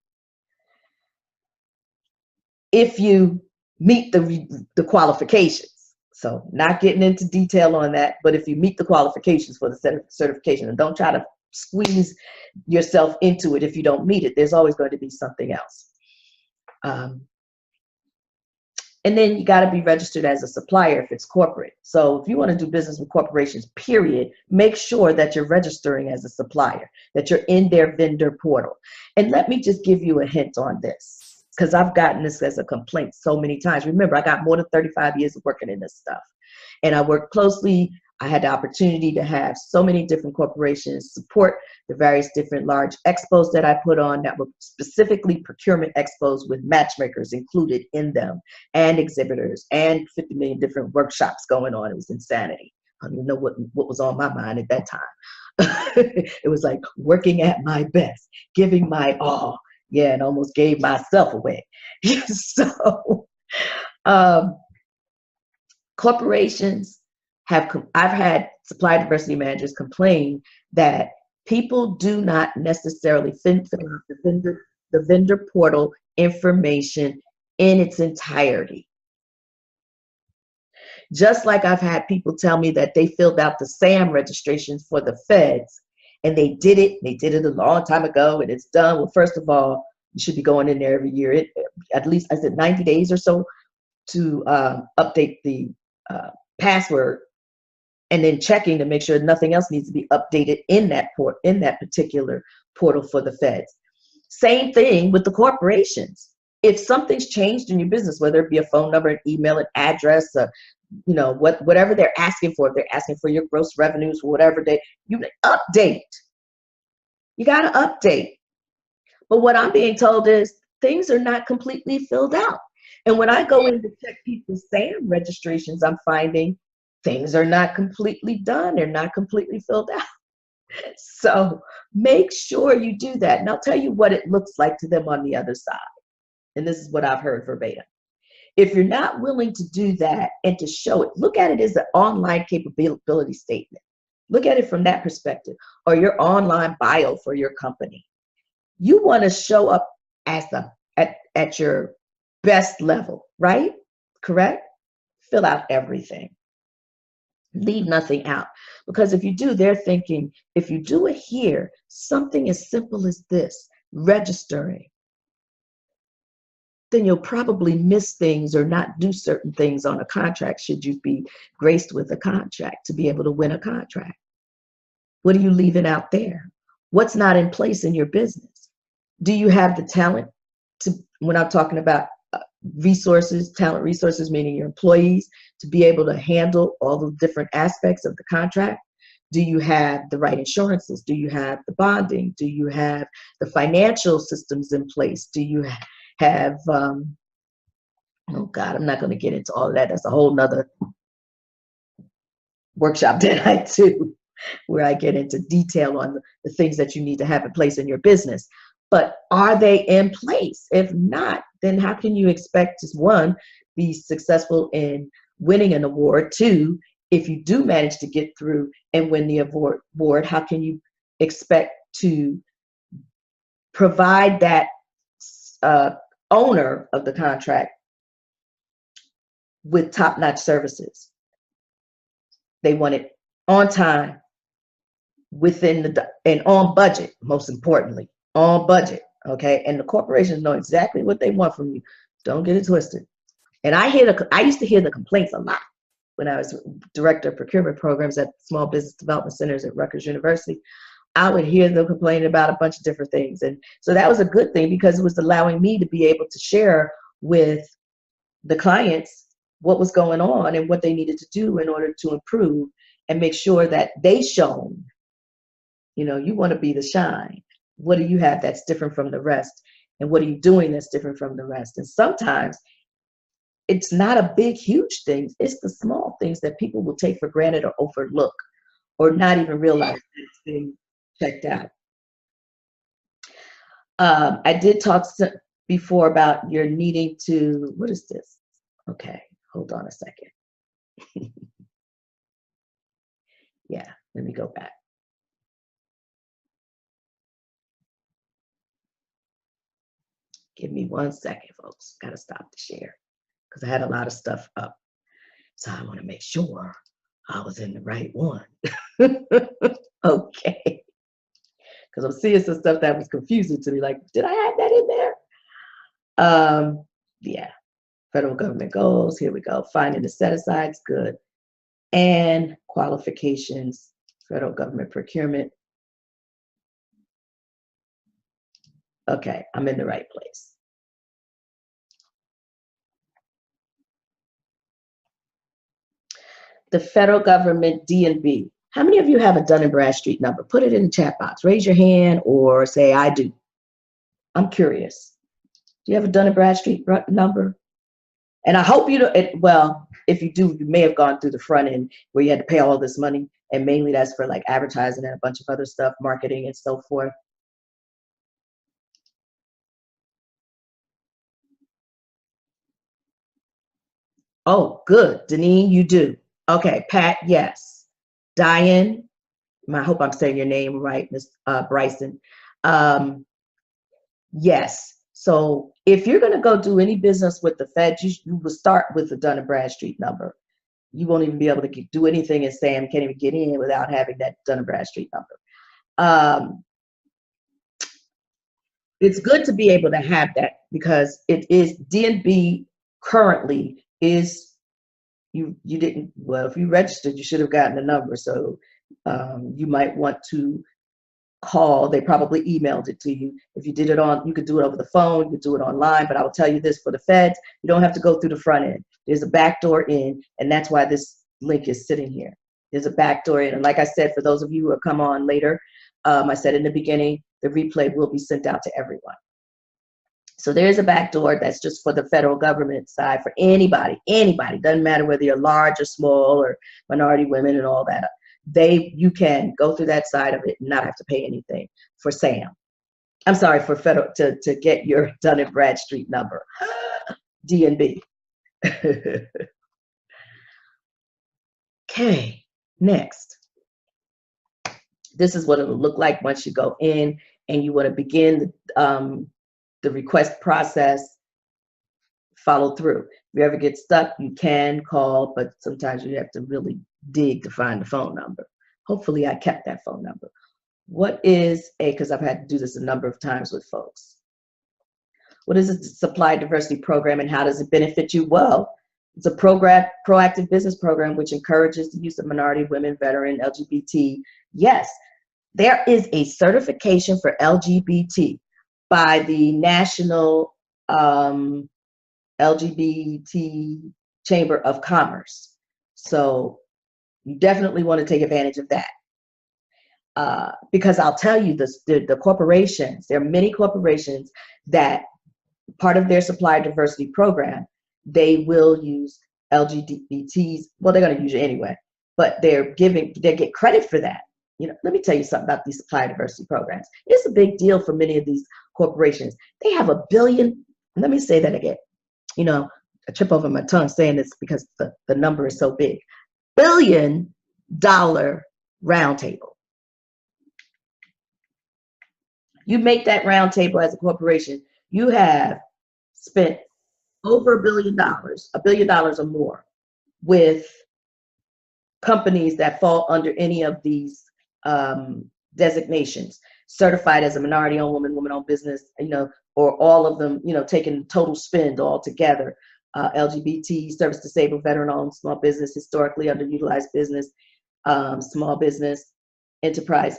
If you meet the qualifications. So not getting into detail on that, but if you meet the qualifications for the certification, and don't try to squeeze yourself into it if you don't meet it, there's always going to be something else. And then you got to be registered as a supplier if it's corporate. So if you want to do business with corporations, period, make sure that you're registering as a supplier, that you're in their vendor portal. And let me just give you a hint on this, because I've gotten this as a complaint so many times. Remember, I got more than 35 years of working in this stuff. And I worked closely. I had the opportunity to have so many different corporations support the various different large expos that I put on that were specifically procurement expos with matchmakers included in them and exhibitors and 50 million different workshops going on. It was insanity. I don't even know what was on my mind at that time. It was like working at my best, giving my all. Yeah, and almost gave myself away. So corporations I've had supply diversity managers complain that people do not necessarily fill out the vendor portal information in its entirety. Just like I've had people tell me that they filled out the SAM registrations for the feds and they did it a long time ago and it's done. Well, first of all, you should be going in there every year, at least, I said 90 days or so to update the password, and then checking to make sure nothing else needs to be updated in that particular portal for the feds. Same thing with the corporations. If something's changed in your business, whether it be a phone number, an email, an address, whatever they're asking for, if they're asking for your gross revenues or whatever, you update. You got to update. But what I'm being told is things are not completely filled out. And when I go in to check people's SAM registrations, I'm finding things are not completely done. They're not completely filled out. So make sure you do that. And I'll tell you what it looks like to them on the other side. And this is what I've heard verbatim. If you're not willing to do that and to show it, look at it as an online capability statement. Look at it from that perspective, or your online bio for your company. You want to show up as at your best level, right? Correct? Fill out everything. Leave nothing out. Because if you do, they're thinking, if you do it here, something as simple as this, registering, then you'll probably miss things or not do certain things on a contract should you be graced with a contract to be able to win a contract. What are you leaving out there? What's not in place in your business? Do you have the talent to, when I'm talking about resources, talent resources, meaning your employees, to be able to handle all the different aspects of the contract? Do you have the right insurances? Do you have the bonding? Do you have the financial systems in place? Do you have, oh God, I'm not going to get into all of that. That's a whole nother workshop that I do, where I get into detail on the things that you need to have in place in your business. But are they in place? If not, then how can you expect to, one, be successful in winning an award? Two, if you do manage to get through and win the award, how can you expect to provide that owner of the contract with top-notch services? They want it on time, and on budget, most importantly. On budget, okay? And the corporations know exactly what they want from you. Don't get it twisted. And I used to hear the complaints a lot when I was director of procurement programs at small business development centers at Rutgers University. I would hear them complaining about a bunch of different things. And so that was a good thing because it was allowing me to be able to share with the clients what was going on and what they needed to do in order to improve and make sure that they shone. You know, you want to be the shine. What do you have that's different from the rest? And what are you doing that's different from the rest? And sometimes it's not a big, huge thing. It's the small things that people will take for granted or overlook or not even realize that it's being checked out. I did talk before about your needing to, what is this? Okay, hold on a second. Yeah, let me go back. Give me 1 second, folks. Got to stop the share because I had a lot of stuff up. So I want to make sure I was in the right one. Okay. Because I'm seeing some stuff that was confusing to me. Like, did I have that in there? Yeah. Federal government goals. Here we go. Finding the set-asides. Good. And qualifications. Federal government procurement. Okay. I'm in the right place. The federal government D&B. How many of you have a Dun & Bradstreet number? Put it in the chat box. Raise your hand or say, I do. I'm curious. Do you have a Dun & Bradstreet number? And I hope you don't, well, if you do, you may have gone through the front end where you had to pay all this money. And mainly that's for like advertising and a bunch of other stuff, marketing and so forth. Oh, good. Deneen, you do. Okay, Pat, yes. Diane, I hope I'm saying your name right, Ms. Bryson. Yes. So if you're going to go do any business with the Fed, you will start with the Dun & Bradstreet number. You won't even be able to do anything in SAM, can't even get in without having that Dun & Bradstreet number. It's good to be able to have that because it is D&B currently is, you didn't, well, if you registered, you should have gotten the number. So you might want to call. They probably emailed it to you. If you did it on, you could do it over the phone, you could do it online, but I will tell you this, for the Feds, you don't have to go through the front end. There's a backdoor in, and that's why this link is sitting here. There's a backdoor in, and like I said, for those of you who have come on later, I said in the beginning, the replay will be sent out to everyone. So there's a backdoor that's just for the federal government side for anybody, doesn't matter whether you're large or small or minority women and all that. You can go through that side of it and not have to pay anything for SAM. I'm sorry, for federal, to get your Dun & Bradstreet number, D&B. Okay, next. This is what it'll look like once you go in and you want to begin the request process, follow through. If you ever get stuck, you can call, but sometimes you have to really dig to find the phone number. Hopefully I kept that phone number. What is because I've had to do this a number of times with folks. What is a supply diversity program and how does it benefit you? Well, it's a proactive business program which encourages the use of minority, women, veteran, LGBT. Yes, there is a certification for LGBT by the National LGBT Chamber of Commerce. So you definitely want to take advantage of that. Because I'll tell you this, the corporations, there are many corporations that part of their supply diversity program, they will use LGBTs. Well, they're going to use it anyway, but they get credit for that. You know, let me tell you something about these supply diversity programs. It's a big deal for many of these corporations. They have $1 billion. Let me say that again. You know, I trip over my tongue saying this because the number is so big. $1 billion roundtable. You make that roundtable as a corporation, you have spent over $1 billion, $1 billion or more, with companies that fall under any of these designations, certified as a minority-owned woman-owned business, you know, or all of them, you know, taking total spend all together. LGBT, service disabled, veteran-owned, small business, historically underutilized business, small business, enterprise,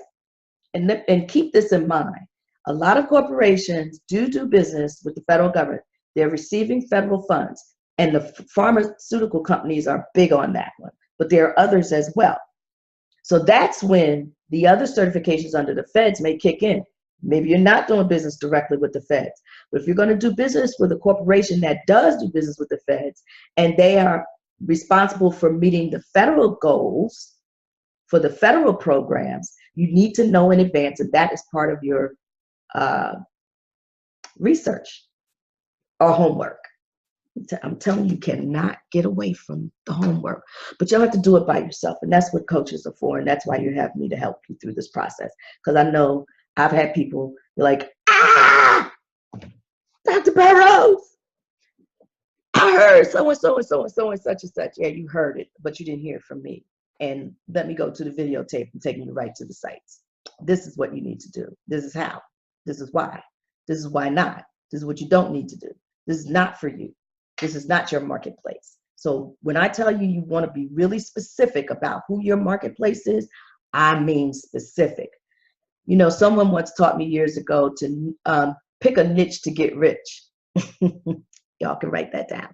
and keep this in mind. A lot of corporations do business with the federal government. They're receiving federal funds, and the pharmaceutical companies are big on that one, but there are others as well. So that's when the other certifications under the feds may kick in. Maybe you're not doing business directly with the feds, but if you're going to do business with a corporation that does do business with the feds, and they are responsible for meeting the federal goals for the federal programs, you need to know in advance, and that is part of your research or homework. I'm telling you, you cannot get away from the homework, but you'll have to do it by yourself. And that's what coaches are for. And that's why you have me to help you through this process. Because I know I've had people like, Dr. Burroughs, I heard so-and-so and so-and-so and such and such. Yeah, you heard it, but you didn't hear it from me. And let me go to the videotape and take you right to the sites. This is what you need to do. This is how. This is why. This is why not. This is what you don't need to do. This is not for you. This is not your marketplace. So when I tell you, you want to be really specific about who your marketplace is, I mean specific. You know, someone once taught me years ago to pick a niche to get rich. Y'all can write that down.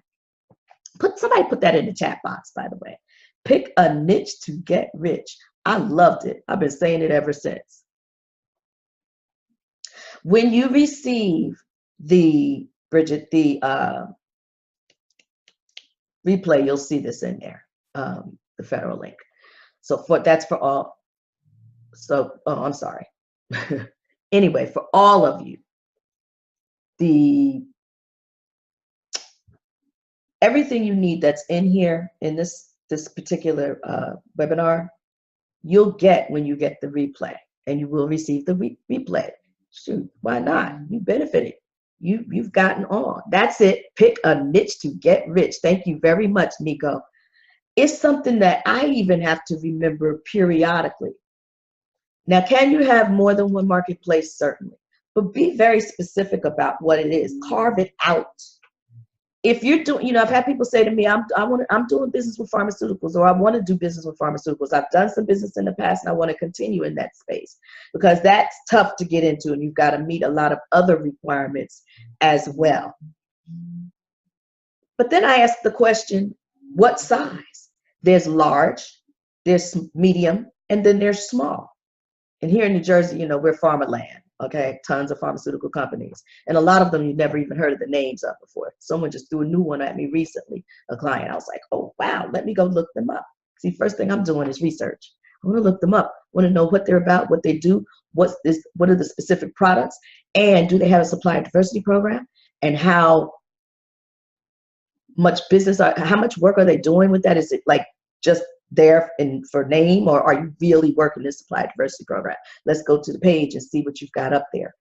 Somebody put that in the chat box, by the way. Pick a niche to get rich. I loved it. I've been saying it ever since. When you receive the, Bridget, the replay, you'll see this in there, the federal link. So that's for all. So, I'm sorry. Anyway, for all of you, everything you need that's in here in this particular webinar, you'll get when you get the replay, and you will receive the replay. Shoot, why not? You benefited. You've gotten on. That's it. Pick a niche to get rich. Thank you very much, Nico. It's something that I even have to remember periodically. Now, can you have more than one marketplace? Certainly, but be very specific about what it is. Carve it out. If you're doing, you know, I've had people say to me, I'm doing business with pharmaceuticals, or I want to do business with pharmaceuticals. I've done some business in the past, and I want to continue in that space, because that's tough to get into, and you've got to meet a lot of other requirements as well. But then I ask the question, what size? There's large, there's medium, and then there's small. And here in New Jersey, you know, we're pharma land. Okay, tons of pharmaceutical companies, and a lot of them you never even heard of the names of before. Someone just threw a new one at me recently, a client. I was like, oh wow, let me go look them up. See, first thing I'm doing is research. I want to look them up. I want to know what they're about, what they do, what are the specific products, and do they have a supplier diversity program, and how much how much work are they doing with that? Is it like just there for name, or are you really working this supply diversity program? Let's go to the page and see what you've got up there,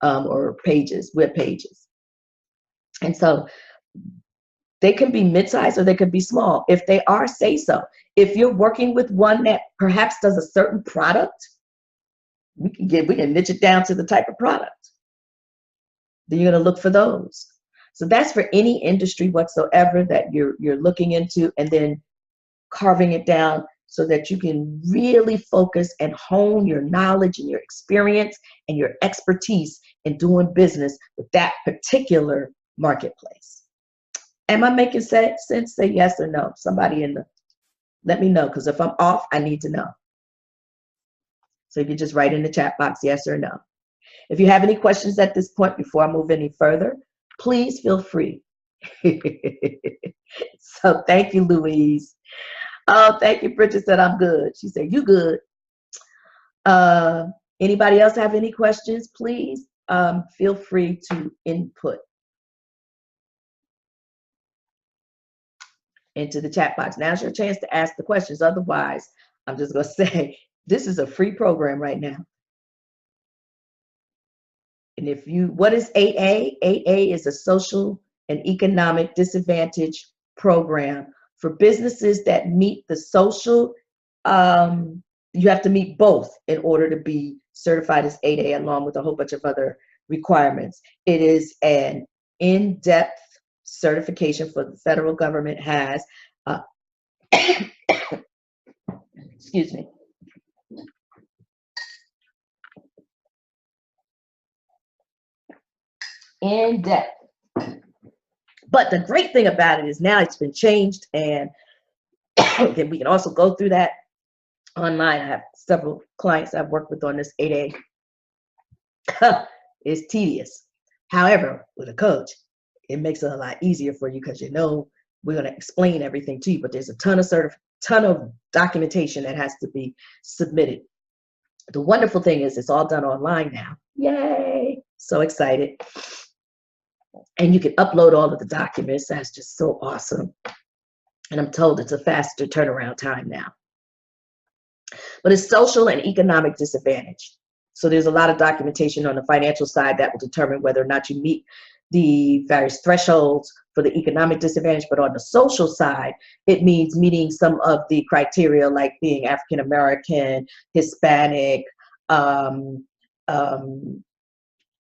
or pages, web pages. And so they can be mid-sized or they can be small. If they are, say so. If you're working with one that perhaps does a certain product, we can niche it down to the type of product. Then you're going to look for those. So that's for any industry whatsoever that you're looking into, and then carving it down so that you can really focus and hone your knowledge and your experience and your expertise in doing business with that particular marketplace. Am I making sense? Say yes or no. Somebody let me know, because if I'm off, I need to know. So you can just write in the chat box yes or no. If you have any questions at this point before I move any further, please feel free. So thank you, Louise. Oh, thank you. Bridget said I'm good. She said, you good. Anybody else have any questions? Please feel free to input into the chat box. Now's your chance to ask the questions. Otherwise, I'm just going to say, this is a free program right now. And what is 8A? 8A is a social and economic disadvantage program for businesses that meet the social, you have to meet both in order to be certified as 8A, along with a whole bunch of other requirements. It is an in-depth certification for the federal government has, excuse me. in depth. But the great thing about it is now it's been changed, and then we can also go through that online. I have several clients I've worked with on this 8A. It's tedious. However, with a coach, it makes it a lot easier for you because you know we're going to explain everything to you, but there's a ton of documentation that has to be submitted. The wonderful thing is it's all done online now. Yay! So excited. And you can upload all of the documents. That's just so awesome. And I'm told it's a faster turnaround time now. But it's social and economic disadvantage. So there's a lot of documentation on the financial side that will determine whether or not you meet the various thresholds for the economic disadvantage. But on the social side, it means meeting some of the criteria like being African American, Hispanic,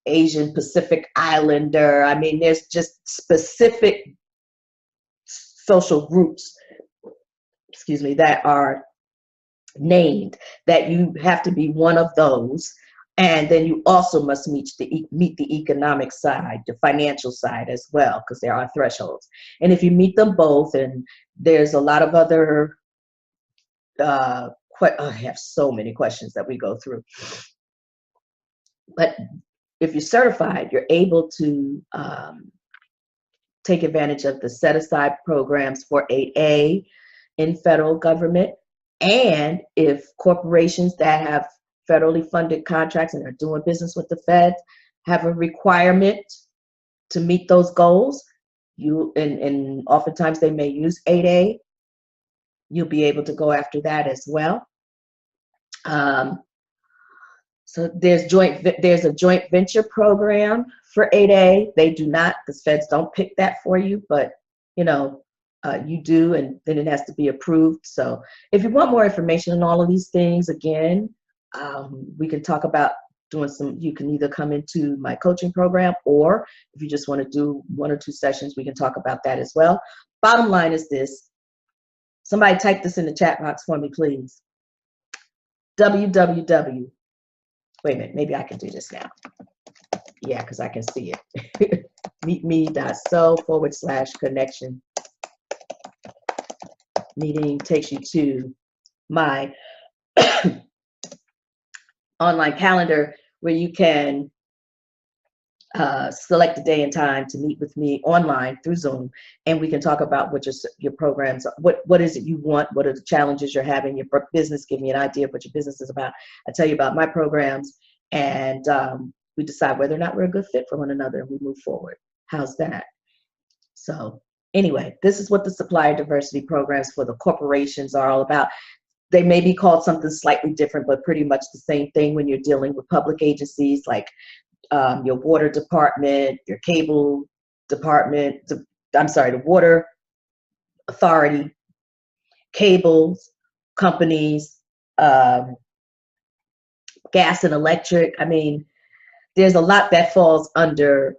Asian Pacific Islander. I mean, there's just specific social groups, excuse me, that are named that you have to be one of those. And then you also must meet the economic side, the financial side as well, because there are thresholds. And if you meet them both, and there's a lot of other, I have so many questions that we go through. But if you're certified, you're able to take advantage of the set-aside programs for 8A in federal government. And if corporations that have federally funded contracts and are doing business with the Fed have a requirement to meet those goals, and oftentimes they may use 8A, you'll be able to go after that as well. So there's a joint venture program for 8A. They do not, because Feds don't pick that for you, but you know, you do, and then it has to be approved. So if you want more information on all of these things, again, we can talk about doing you can either come into my coaching program, or if you just want to do 1 or 2 sessions, we can talk about that as well. Bottom line is this. Somebody type this in the chat box for me, please. www. Wait a minute, maybe I can do this now. Yeah, because I can see it. meetme.so/connection. Meeting takes you to my online calendar where you can select a day and time to meet with me online through Zoom, and we can talk about what your programs are. What is it you want? What are the challenges you're having? Your business, give me an idea of what your business is about. I tell you about my programs, and we decide whether or not we're a good fit for one another, and we move forward. How's that? So anyway, this is what the supplier diversity programs for the corporations are all about. They may be called something slightly different, but pretty much the same thing when you're dealing with public agencies like your water department, your cable department, the water authority, cables, companies, gas and electric. I mean, there's a lot that falls under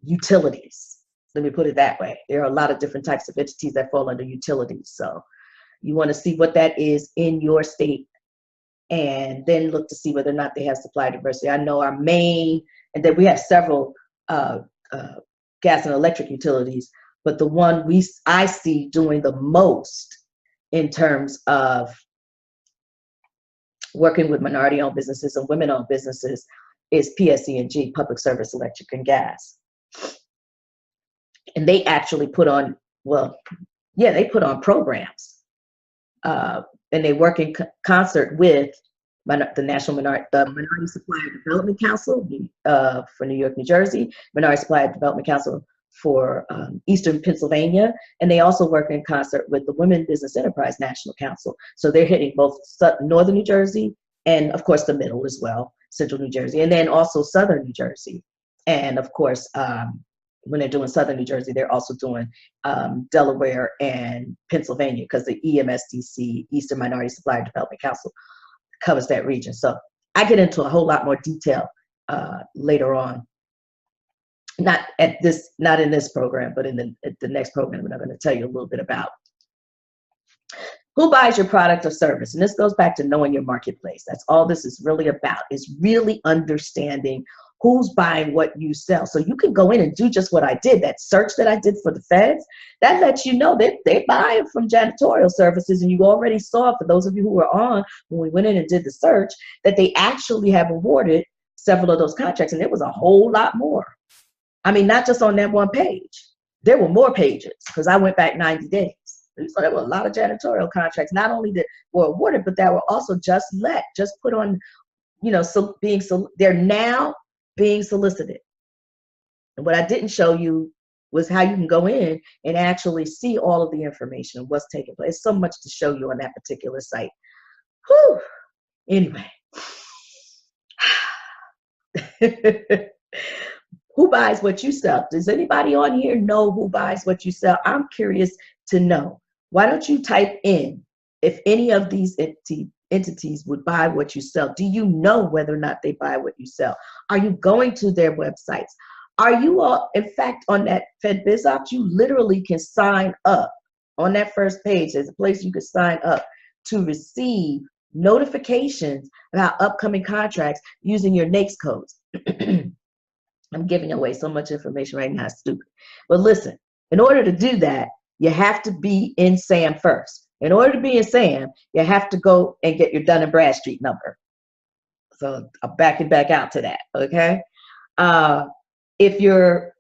utilities. Let me put it that way. There are a lot of different types of entities that fall under utilities. So you want to see what that is in your state, and then look to see whether or not they have supply diversity. I know our main, and then we have several gas and electric utilities, but the one I see doing the most in terms of working with minority-owned businesses and women-owned businesses is PSE&G, Public Service Electric and Gas. And they actually put on, they put on programs. And they work in concert with the Minority Supplier Development Council for New York, New Jersey, Minority Supplier Development Council for Eastern Pennsylvania, and they also work in concert with the Women Business Enterprise National Council. So they're hitting both Northern New Jersey and, of course, the middle as well, Central New Jersey, and then also Southern New Jersey. And, of course, when they're doing Southern New Jersey, they're also doing Delaware and Pennsylvania, because the EMSDC, Eastern Minority Supplier Development Council, covers that region. So I get into a whole lot more detail later on. Not in this program, but in the next program that I'm going to tell you a little bit about. Who buys your product or service? And this goes back to knowing your marketplace. That's all this is really about, is really understanding who's buying what you sell. So you can go in and do just what I did. That search that I did for the feds, that lets you know that they buy it from janitorial services. And you already saw, for those of you who were on when we went in and did the search, that they actually have awarded several of those contracts. And it was a whole lot more. I mean, not just on that one page. There were more pages because I went back 90 days. So there were a lot of janitorial contracts, not only that were awarded, but that were also just put on, so they're now being solicited. And what I didn't show you was how you can go in and actually see all of the information and what's taking place. So much to show you on that particular site. Whew. Anyway. Who buys what you sell? Does anybody on here know who buys what you sell? I'm curious to know. Why don't you type in if any of these entities would buy what you sell? Do you know whether or not they buy what you sell? Are you going to their websites? Are you all, in fact, on that FedBizOps, you literally can sign up. On that first page, there's a place you can sign up to receive notifications about upcoming contracts using your NAICS codes. I'm giving away so much information right now, it's stupid. But listen, in order to do that, you have to be in SAM first. In order to be in SAM, you have to go and get your Dun & Bradstreet number. So I'll back it back out to that, okay? If you're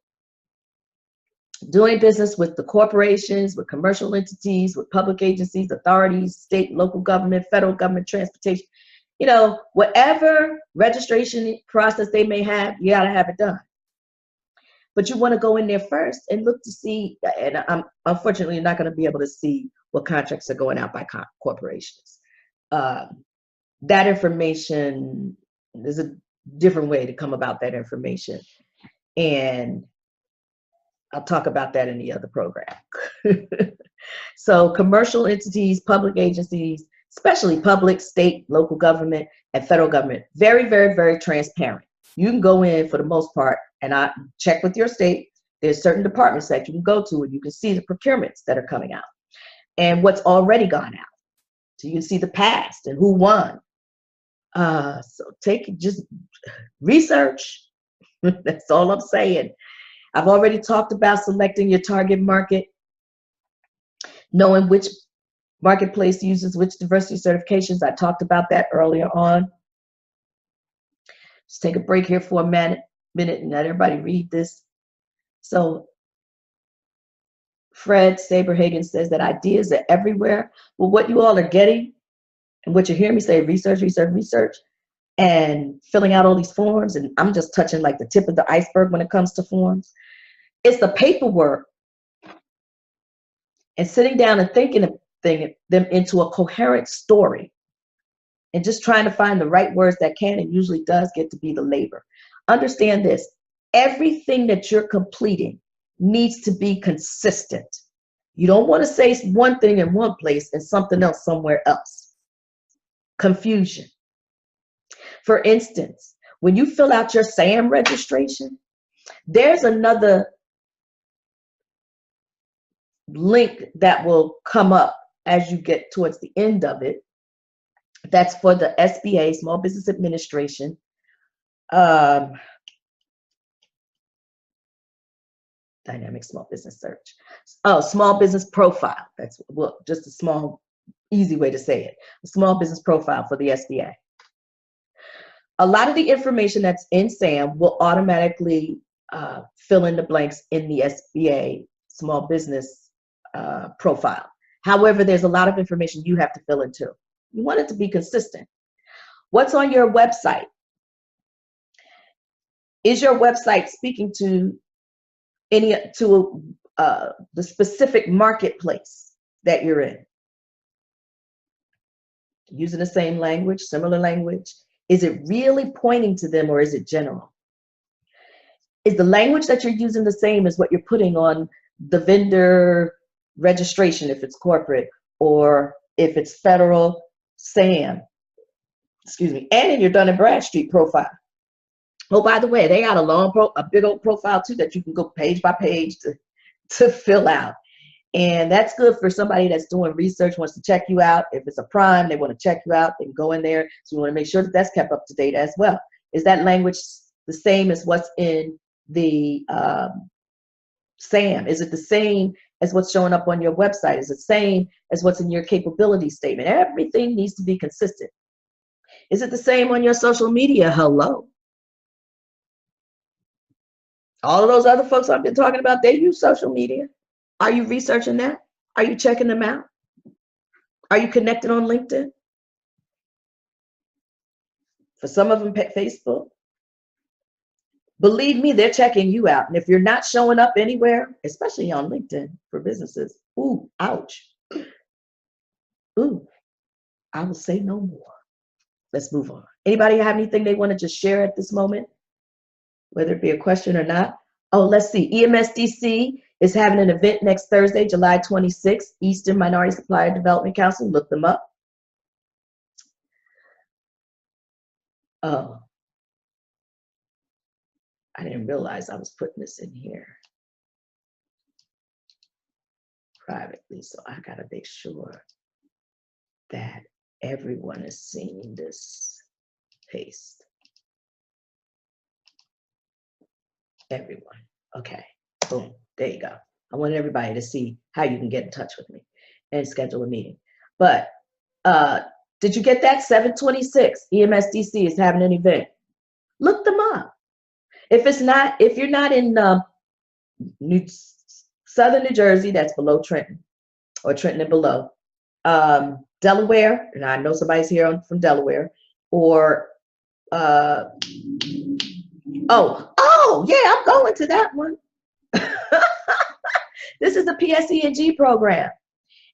doing business with the corporations, with commercial entities, with public agencies, authorities, state and local government, federal government, transportation, whatever registration process they may have, you got to have it done. But you want to go in there first and look to see, and I'm unfortunately not going to be able to see what contracts are going out by corporations. That information, there's a different way to come about that information. And I'll talk about that in the other program. So commercial entities, public agencies, especially public, state, local government, and federal government, very, very, very transparent. You can go in for the most part, and I check with your state. There's certain departments that you can go to and you can see the procurements that are coming out and what's already gone out. So you can see the past and who won. So just research. That's all I'm saying. I've already talked about selecting your target market, knowing which marketplace uses which diversity certifications. I talked about that earlier on. Just take a break here for a minute and let everybody read this. So Fred Saberhagen says that ideas are everywhere. Well, what you all are getting and what you hear me say, research, research, research, and filling out all these forms, and I'm just touching like the tip of the iceberg when it comes to forms. It's the paperwork and sitting down and thinking them into a coherent story and just trying to find the right words that can and usually does get to be the labor. Understand this, everything that you're completing needs to be consistent. You don't want to say one thing in one place and something else somewhere else. Confusion. For instance, when you fill out your SAM registration, there's another link that will come up as you get towards the end of it. That's for the SBA, Small Business Administration. Dynamic Small Business Search. Oh, Small Business Profile. That's just a small, easy way to say it. A Small Business Profile for the SBA. A lot of the information that's in SAM will automatically fill in the blanks in the SBA Small Business Profile. However, there's a lot of information you have to fill in too. You want it to be consistent. What's on your website? Is your website speaking to the specific marketplace that you're in? Using the same language, similar language? Is it really pointing to them or is it general? Is the language that you're using the same as what you're putting on the vendor registration if it's corporate, or if it's federal, SAM, excuse me, and in your Dun & Bradstreet profile? Oh, by the way, they got a big old profile too that you can go page by page to fill out. And that's good for somebody that's doing research, wants to check you out. If it's a prime, they want to check you out, they can go in there. So you want to make sure that that's kept up to date as well. Is that language the same as what's in the SAM? Is it the same as what's showing up on your website? Is it the same as what's in your capability statement? Everything needs to be consistent. Is it the same on your social media? Hello. All of those other folks I've been talking about, they use social media. Are you researching that? Are you checking them out? Are you connected on LinkedIn? For some of them, Facebook. Believe me, they're checking you out. And if you're not showing up anywhere, especially on LinkedIn for businesses, ooh, ouch. Ooh, I will say no more. Let's move on. Anybody have anything they want to just share at this moment? Whether it be a question or not. Oh, let's see. EMSDC is having an event next Thursday, July 26th, Eastern Minority Supplier Development Council. Look them up. Oh, I didn't realize I was putting this in here privately, so I got to make sure that everyone is seeing this paste. Everyone. Okay. Boom. There you go. I want everybody to see how you can get in touch with me and schedule a meeting. But did you get that? 726 EMSDC is having an event. Look them up. If you're not in Southern New Jersey, that's below Trenton, or Trenton and below, Delaware, and I know somebody's here from Delaware, or oh yeah, I'm going to that one. This is the PSE&G program,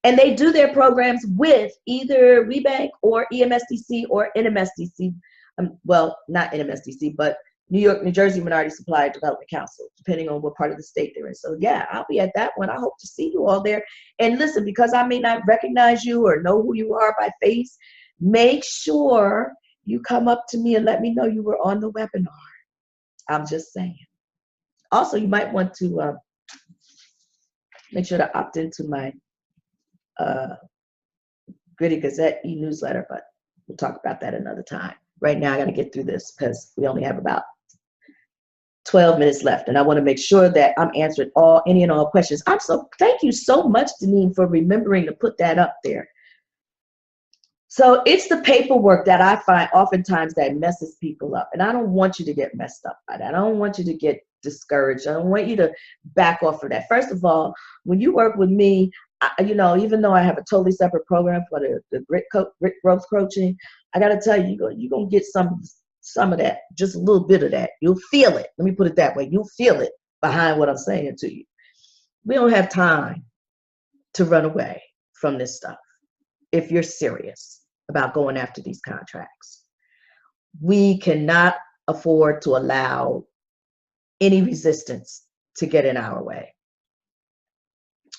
and they do their programs with either WBENC or EMSDC or NMSDC. Well, not NMSDC, but New Jersey Minority Supplier Development Council, depending on what part of the state they're in. So yeah, I'll be at that one. I hope to see you all there. And listen, because I may not recognize you or know who you are by face, make sure you come up to me and let me know you were on the webinar. I'm just saying. Also, you might want to make sure to opt into my Gritty Gazette e-newsletter, but we'll talk about that another time. Right now, I got to get through this because we only have about 12 minutes left, and I want to make sure that I'm answering any and all questions. Thank you so much, Deneen, for remembering to put that up there. So it's the paperwork that I find oftentimes that messes people up, and I don't want you to get messed up by that. I don't want you to get discouraged. I don't want you to back off of that. First of all, when you work with me, even though I have a totally separate program for the grit growth coaching, I got to tell you, you're going to get some of that, just a little bit of that. You'll feel it. Let me put it that way. You'll feel it behind what I'm saying to you. We don't have time to run away from this stuff if you're serious about going after these contracts. We cannot afford to allow any resistance to get in our way.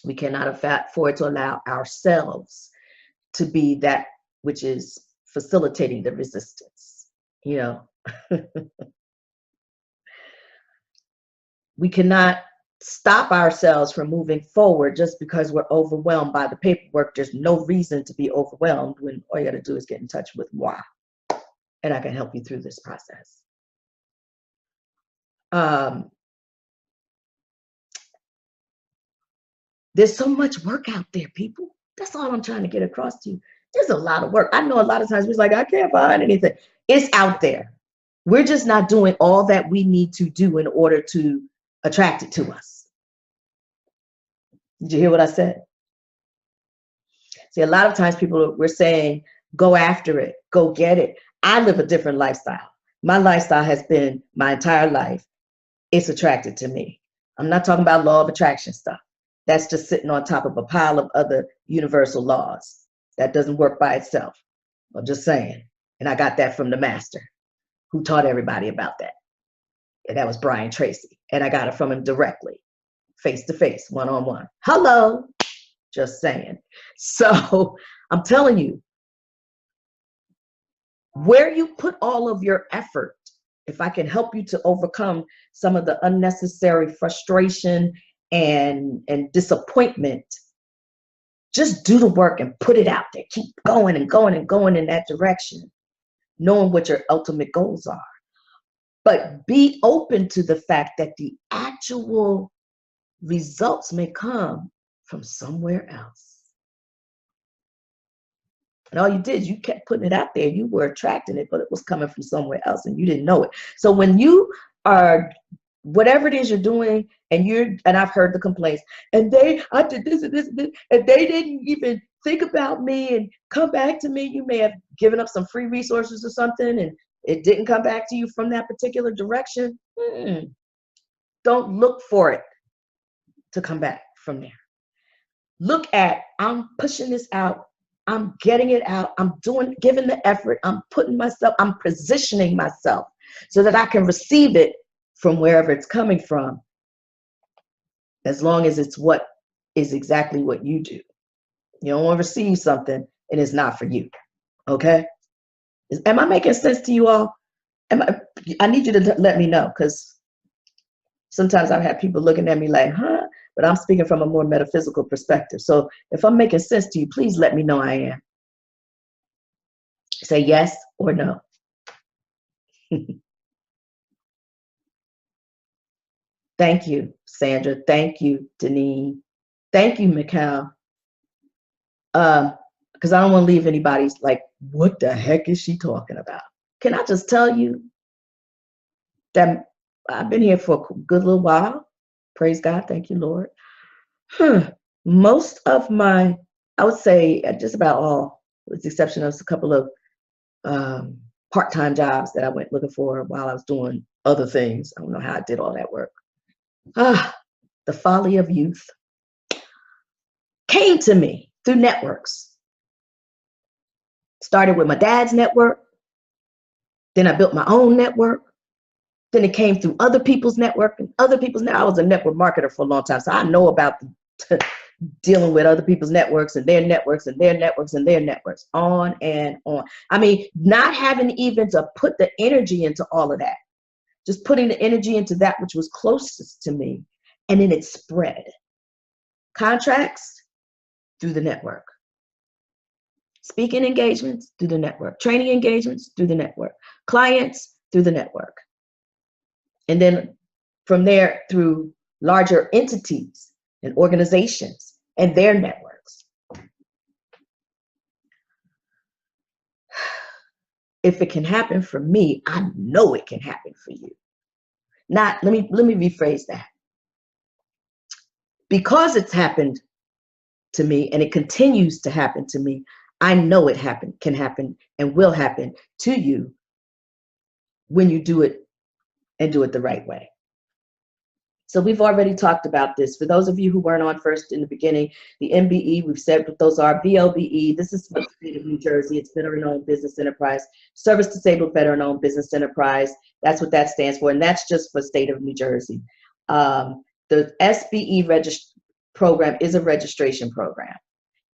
We cannot afford to allow ourselves to be that which is facilitating the resistance. We cannot stop ourselves from moving forward just because we're overwhelmed by the paperwork. There's no reason to be overwhelmed when all you got to do is get in touch with moi, and I can help you through this process. There's so much work out there, people. That's all I'm trying to get across to you. There's a lot of work. I know a lot of times we're like, I can't find anything. It's out there. We're just not doing all that we need to do in order to attract it to us. Did you hear what I said? See, a lot of times we're saying, go after it, go get it. I live a different lifestyle. My lifestyle has been my entire life. It's attracted to me. I'm not talking about law of attraction stuff. That's just sitting on top of a pile of other universal laws. That doesn't work by itself. I'm just saying. And I got that from the master who taught everybody about that. And that was Brian Tracy. And I got it from him directly, face to face, one-on-one. Hello, just saying. So I'm telling you, where you put all of your effort, if I can help you to overcome some of the unnecessary frustration and disappointment, just do the work and put it out there. Keep going and going and going in that direction, knowing what your ultimate goals are. But be open to the fact that the actual results may come from somewhere else. And all you did, you kept putting it out there. You were attracting it, but it was coming from somewhere else and you didn't know it. So when you are, whatever it is you're doing, and I've heard the complaints, I did this and this and this, and they didn't even think about me and come back to me. You may have given up some free resources or something and it didn't come back to you from that particular direction. Don't look for it to come back from there. Look at, I'm pushing this out. I'm getting it out. I'm giving the effort. I'm positioning myself so that I can receive it from wherever it's coming from, as long as it's what is exactly what you do. You don't want to receive something and it's not for you. Okay? Am I making sense to you all? I need you to let me know, because sometimes I've had people looking at me like, huh? But I'm speaking from a more metaphysical perspective. So if I'm making sense to you, please let me know I am. Say yes or no. Thank you, Sandra. Thank you, Deneen. Thank you, Mikhail. Because I don't want to leave anybody like, what the heck is she talking about? Can I just tell you that I've been here for a good little while. Praise God. Thank you, Lord. Most of my, I would say just about all, with the exception of a couple of part-time jobs that I went looking for while I was doing other things. I don't know how I did all that work. The folly of youth came to me through networks. Started with my dad's network. Then I built my own network. Then it came through other people's network and other people's network. I was a network marketer for a long time, so I know about dealing with other people's networks and their networks and their networks and their networks, on and on. I mean, not having even to put the energy into all of that, just putting the energy into that which was closest to me, and then it spread. Contracts through the network. Speaking engagements through the network. Training engagements through the network. Clients through the network. And then from there through larger entities and organizations and their networks. If it can happen for me, I know it can happen for you. Let me rephrase that. Because it's happened to me and it continues to happen to me, I know it can happen and will happen to you when you do it and do it the right way. So we've already talked about this. For those of you who weren't on first in the beginning, the MBE, we've said what those are. VLBE, this is for the state of New Jersey. It's veteran-owned business enterprise. Service disabled veteran-owned business enterprise. That's what that stands for, and that's just for state of New Jersey. The SBE program is a registration program,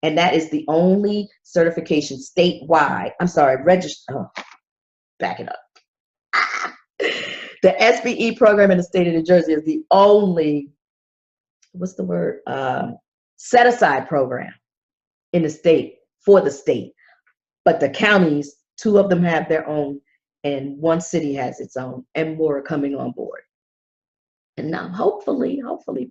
and that is the only certification statewide. I'm sorry, back it up. The SBE program in the state of New Jersey is the only, set-aside program in the state, for the state. But the counties, 2 of them have their own, and 1 city has its own, and more are coming on board. And now hopefully,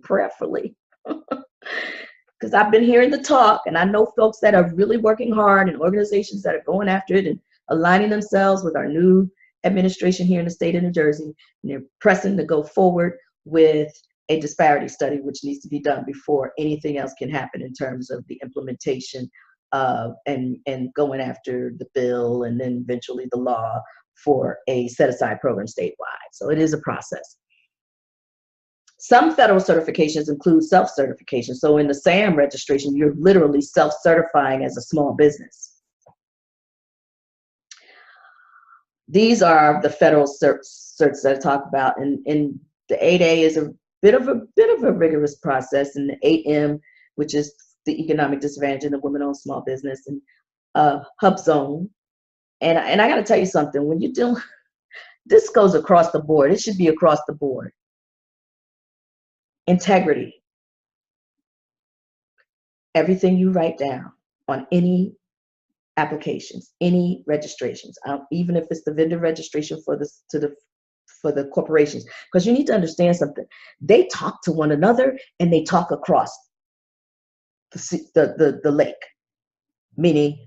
prayerfully, because I've been hearing the talk, and I know folks that are really working hard and organizations that are going after it and aligning themselves with our new administration here in the state of New Jersey, and they're pressing to go forward with a disparity study, which needs to be done before anything else can happen in terms of the implementation and going after the bill and then eventually the law for a set-aside program statewide. So it is a process. Some federal certifications include self-certification. So in the SAM registration, you're literally self-certifying as a small business. These are the federal certs that I talk about, and the 8A is a bit of a rigorous process, and the 8M, which is the economic disadvantage in the women-owned small business, and HubZone. And I got to tell you something. When you do, this goes across the board. It should be across the board. Integrity. Everything you write down on any applications, any registrations, even if it's the vendor registration for for the corporations, because you need to understand something. They talk to one another and they talk across the lake, meaning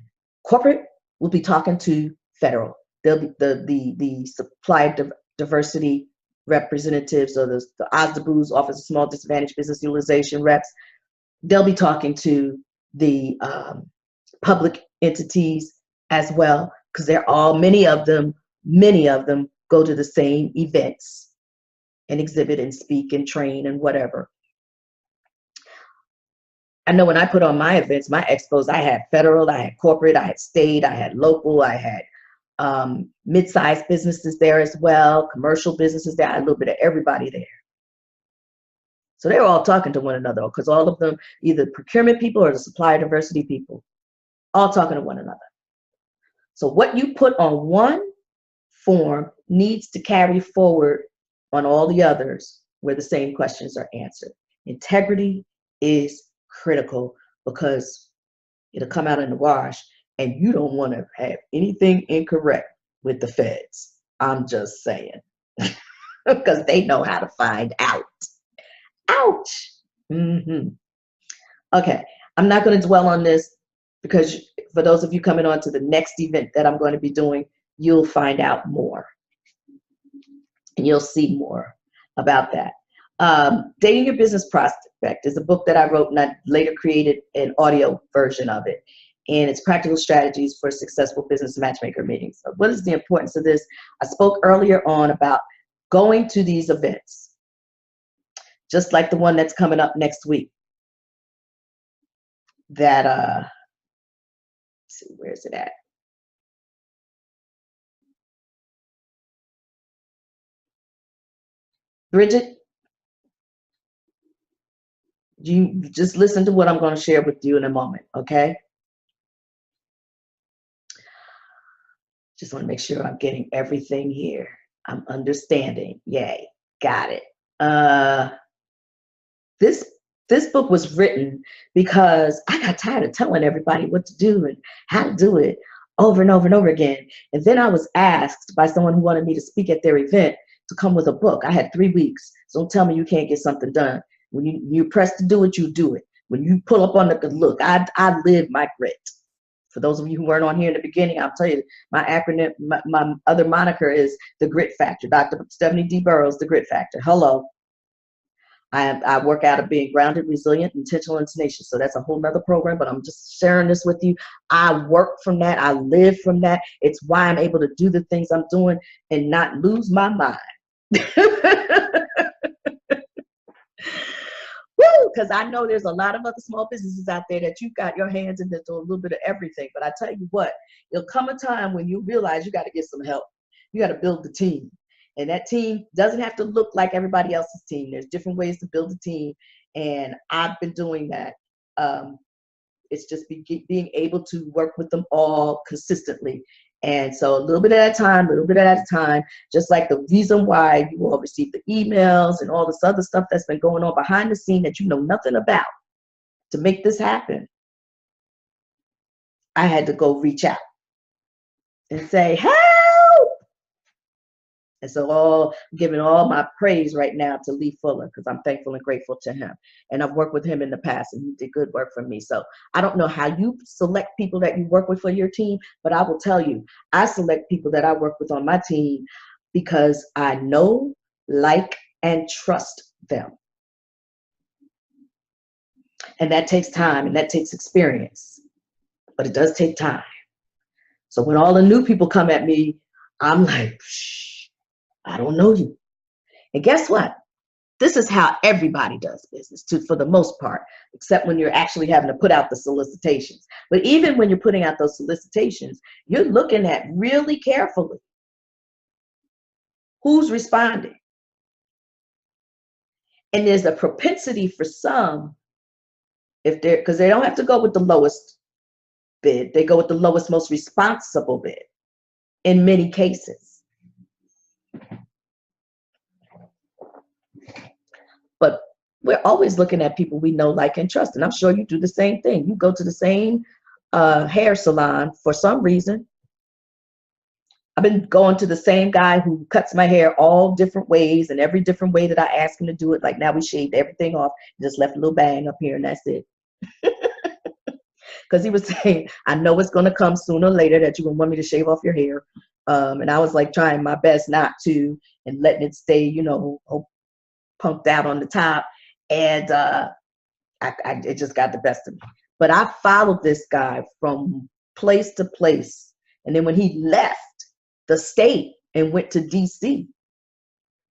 corporate will be talking to federal. They'll be the supply diversity representatives, or the OSDBU's, Office of Small Disadvantaged Business Utilization reps. They'll be talking to the public entities as well, because they're all, many of them go to the same events and exhibit and speak and train and whatever. I know when I put on my events, my expos, I had federal, I had corporate, I had state, I had local, I had mid-sized businesses there as well, commercial businesses there. I had a little bit of everybody there. So they were all talking to one another, because all of them, either procurement people or the supplier diversity people, all talking to one another. So what you put on one form needs to carry forward on all the others where the same questions are answered. Integrity is critical, because it'll come out in the wash, and you don't want to have anything incorrect with the feds. I'm just saying, because they know how to find out. Ouch. Okay, I'm not going to dwell on this, because for those of you coming on to the next event that I'm going to be doing, you'll find out more and you'll see more about that. Dating Your Business Prospect is a book that I wrote, and I later created an audio version of it. And it's practical strategies for successful business matchmaker meetings. So what is the importance of this? I spoke earlier on about going to these events, just like the one that's coming up next week. That, let's see, where's it at? Bridget, you just listen to what I'm going to share with you in a moment, okay? Just want to make sure I'm getting everything here. I'm understanding. Yay, got it. This book was written because I got tired of telling everybody what to do and how to do it over and over and over again. And then I was asked by someone who wanted me to speak at their event to come with a book. I had 3 weeks. So don't tell me you can't get something done. When you press to do it, you do it. When you pull up on the look, I live my grit. For those of you who weren't on here in the beginning, I'll tell you, my acronym, my other moniker is the Grit Factor. Dr. Stephanie D. Burrows, the Grit Factor. Hello. I work out of being grounded, resilient, intentional, and tenacious. So that's a whole nother program, but I'm just sharing this with you. I work from that. I live from that. It's why I'm able to do the things I'm doing and not lose my mind. Woo! Because I know there's a lot of other small businesses out there that you've got your hands in, that do a little bit of everything. But I tell you what, there'll come a time when you realize you got to get some help. You got to build the team. And that team doesn't have to look like everybody else's team. There's different ways to build a team. And I've been doing that. It's just being able to work with them all consistently. And so a little bit at a time, just like the reason why you all receive the emails and all this other stuff that's been going on behind the scene that you know nothing about to make this happen. I had to go reach out and say, help. And so I'm giving all my praise right now to Lee Fuller, because I'm thankful and grateful to him. And I've worked with him in the past, and he did good work for me. So I don't know how you select people that you work with for your team, but I will tell you, I select people that I work with on my team because I know, like, and trust them. And that takes time, and that takes experience, but it does take time. So when all the new people come at me, I'm like, shh. I don't know you. And guess what? This is how everybody does business, for the most part, except when you're actually having to put out the solicitations. But even when you're putting out those solicitations, you're looking at really carefully who's responding. And there's a propensity for some, because they don't have to go with the lowest bid, they go with the lowest, most responsible bid in many cases. But we're always looking at people we know, like, and trust. And I'm sure you do the same thing. You go to the same hair salon for some reason. I've been going to the same guy who cuts my hair all different ways, and every different way that I ask him to do it. Like now we shaved everything off, just left a little bang up here, and that's it. Because he was saying, I know it's going to come sooner or later that you're going to want me to shave off your hair. And I was like trying my best not to, and letting it stay, you know, punked out on the top. And it just got the best of me. But I followed this guy from place to place. And then when he left the state and went to DC,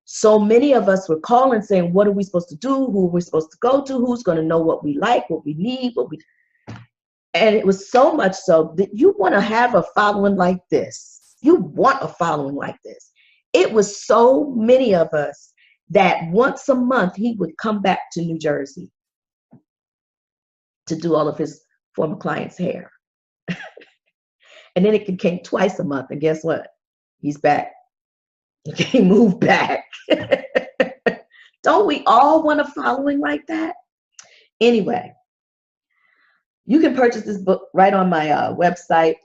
so many of us were calling saying, what are we supposed to do? Who are we supposed to go to? Who's going to know what we like, what we need, and it was so much so that you want to have a following like this. You want a following like this. It was so many of us that once a month he would come back to New Jersey to do all of his former clients' hair. And then it came twice a month. And guess what? He's back. He moved back. Don't we all want a following like that? Anyway, you can purchase this book right on my website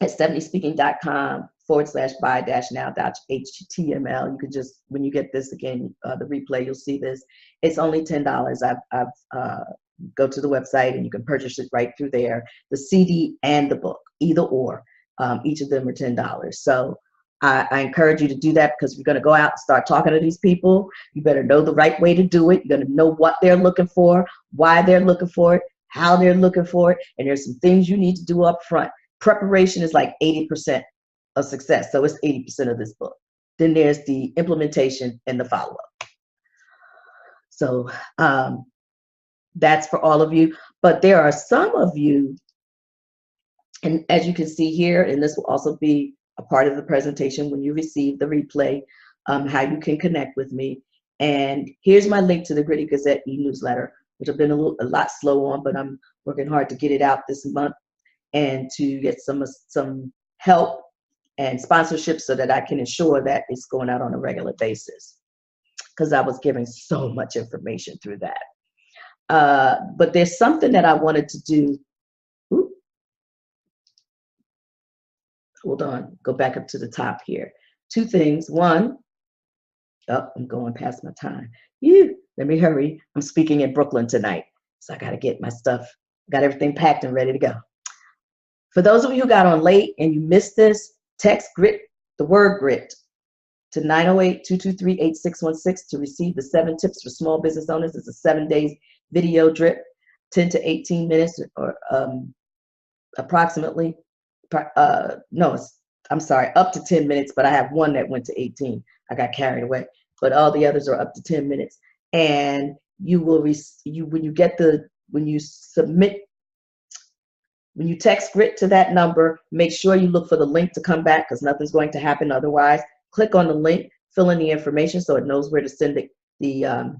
at stephaniespeaking.com/buy-now.html. You can just, when you get this again, the replay, you'll see this. It's only $10. I've go to the website and you can purchase it right through there. The CD and the book, either or. Each of them are $10. So I encourage you to do that, because if you're going to go out and start talking to these people, you better know the right way to do it. You're going to know what they're looking for, why they're looking for it, how they're looking for it, and there's some things you need to do up front. Preparation is like 80% of success, so it's 80% of this book. Then there's the implementation and the follow-up. So that's for all of you. But there are some of you, and as you can see here, and this will also be a part of the presentation when you receive the replay, how you can connect with me. And here's my link to the Gritty Gazette e-newsletter, which I've been a lot slow on, but I'm working hard to get it out this month and to get some help and sponsorship so that I can ensure that it's going out on a regular basis, because I was giving so much information through that. But there's something that I wanted to do. Ooh. Hold on, go back up to the top here. Two things. One, I'm going past my time. Let me hurry. I'm speaking in Brooklyn tonight, so I got to get my stuff, got everything packed and ready to go. For those of you who got on late and you missed this, text GRIT, the word GRIT, to 908-223-8616 to receive the 7 tips for small business owners. It's a 7 days video drip, 10 to 18 minutes, or approximately. No, I'm sorry, up to 10 minutes, but I have one that went to 18. I got carried away, but all the others are up to 10 minutes. And you will when you text GRIT to that number, make sure you look for the link to come back, because nothing's going to happen otherwise. Click on the link, fill in the information so it knows where to send the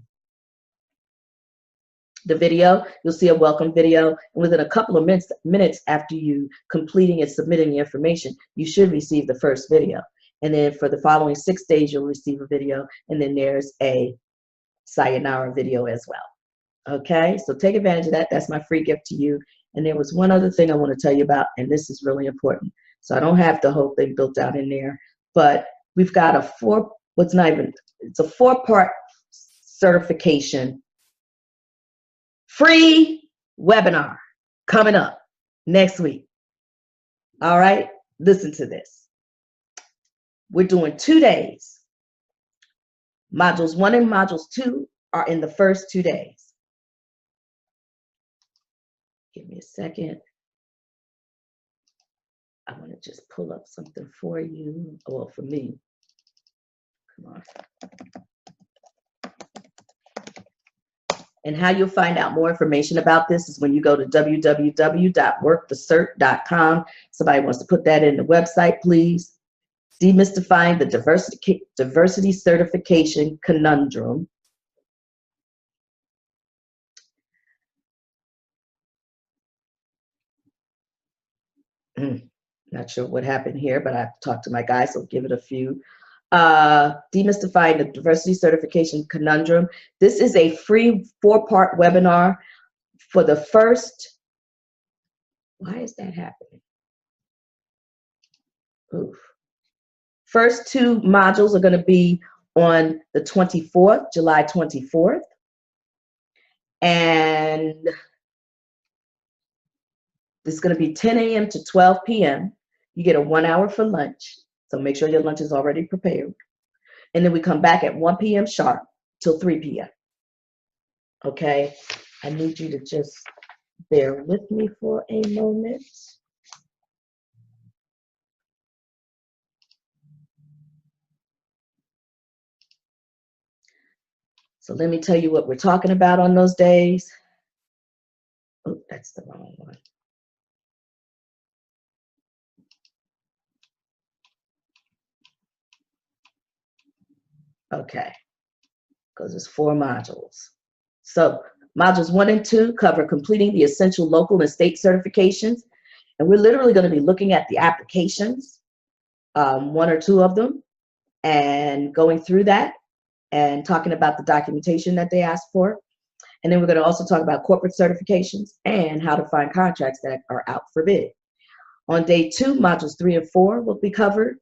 video. You'll see a welcome video, and within a couple of minutes after you completing and submitting the information, you should receive the first video. And then for the following 6 days, you'll receive a video, and then there's a sayonara video as well. Okay, so take advantage of that. That's my free gift to you. And there was one other thing I want to tell you about, and this is really important. So I don't have the whole thing built out in there, but we've got a it's a 4-part certification free webinar coming up next week. All right, listen to this. We're doing 2 days. Modules 1 and modules 2 are in the first 2 days. Give me a second. I want to just pull up something for you. Well, for me. Come on. And how you'll find out more information about this is when you go to www.workthecert.com. Somebody wants to put that in the website, please. Demystifying the diversity certification conundrum. Not sure what happened here, but I have to talk to my guys, so give it a few. Demystifying the diversity certification conundrum. This is a free 4-part webinar for the first. Why is that happening? Oof, First two modules are going to be on the 24th, July 24th. And this is going to be 10 a.m. to 12 p.m. You get a 1 hour for lunch. So make sure your lunch is already prepared. And then we come back at 1 p.m. sharp till 3 p.m. Okay, I need you to just bear with me for a moment. So let me tell you what we're talking about on those days. Oh, that's the wrong one. Okay, because it's 4 modules. So modules 1 and 2 cover completing the essential local and state certifications. And we're literally going to be looking at the applications, 1 or 2 of them, and going through that and talking about the documentation that they asked for. And then we're going to also talk about corporate certifications and how to find contracts that are out for bid. On day 2, modules 3 and 4 will be covered,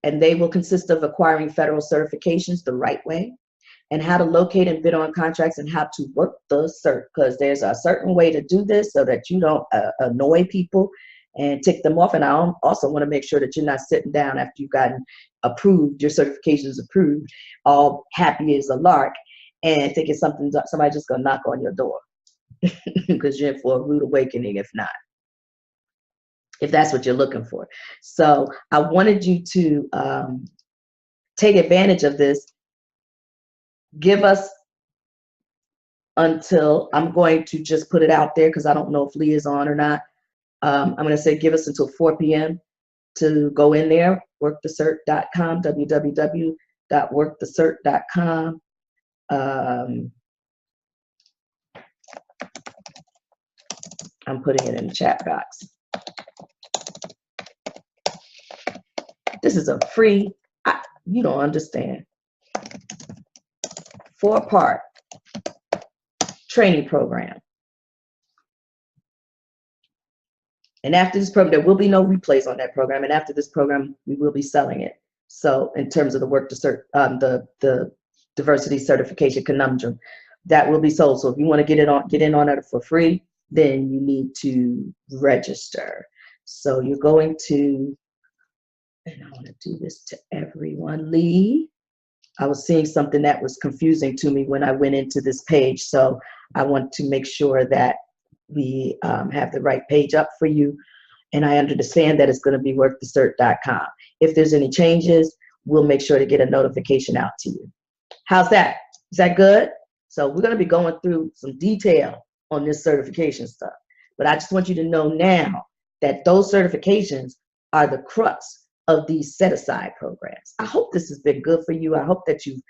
and they will consist of acquiring federal certifications the right way, and how to locate and bid on contracts, and how to work the cert, because there's a certain way to do this so that you don't annoy people and tick them off. And I also want to make sure that you're not sitting down after you've gotten approved, your certification is approved, all happy as a lark, and thinking somebody just gonna knock on your door because you're in for a rude awakening if not, if that's what you're looking for. So I wanted you to take advantage of this. Give us until, I'm going to just put it out there because I don't know if Lee is on or not. I'm going to say give us until 4 p.m. to go in there, workthecert.com, www.workthecert.com. I'm putting it in the chat box. This is a free, you don't understand, 4-part training program. And after this program, there will be no replays on that program. And after this program, we will be selling it. So in terms of the the diversity certification conundrum, that will be sold. So if you want to get in on it for free, then you need to register. So you're going to, and I want to do this to everyone. Lee, I was seeing something that was confusing to me when I went into this page. So I want to make sure that we have the right page up for you. And I understand that it's going to be workthecert.com. If there's any changes, we'll make sure to get a notification out to you. How's that? Is that good? So we're going to be going through some detail on this certification stuff. But I just want you to know now that those certifications are the crux of these set-aside programs. I hope this has been good for you. I hope that you've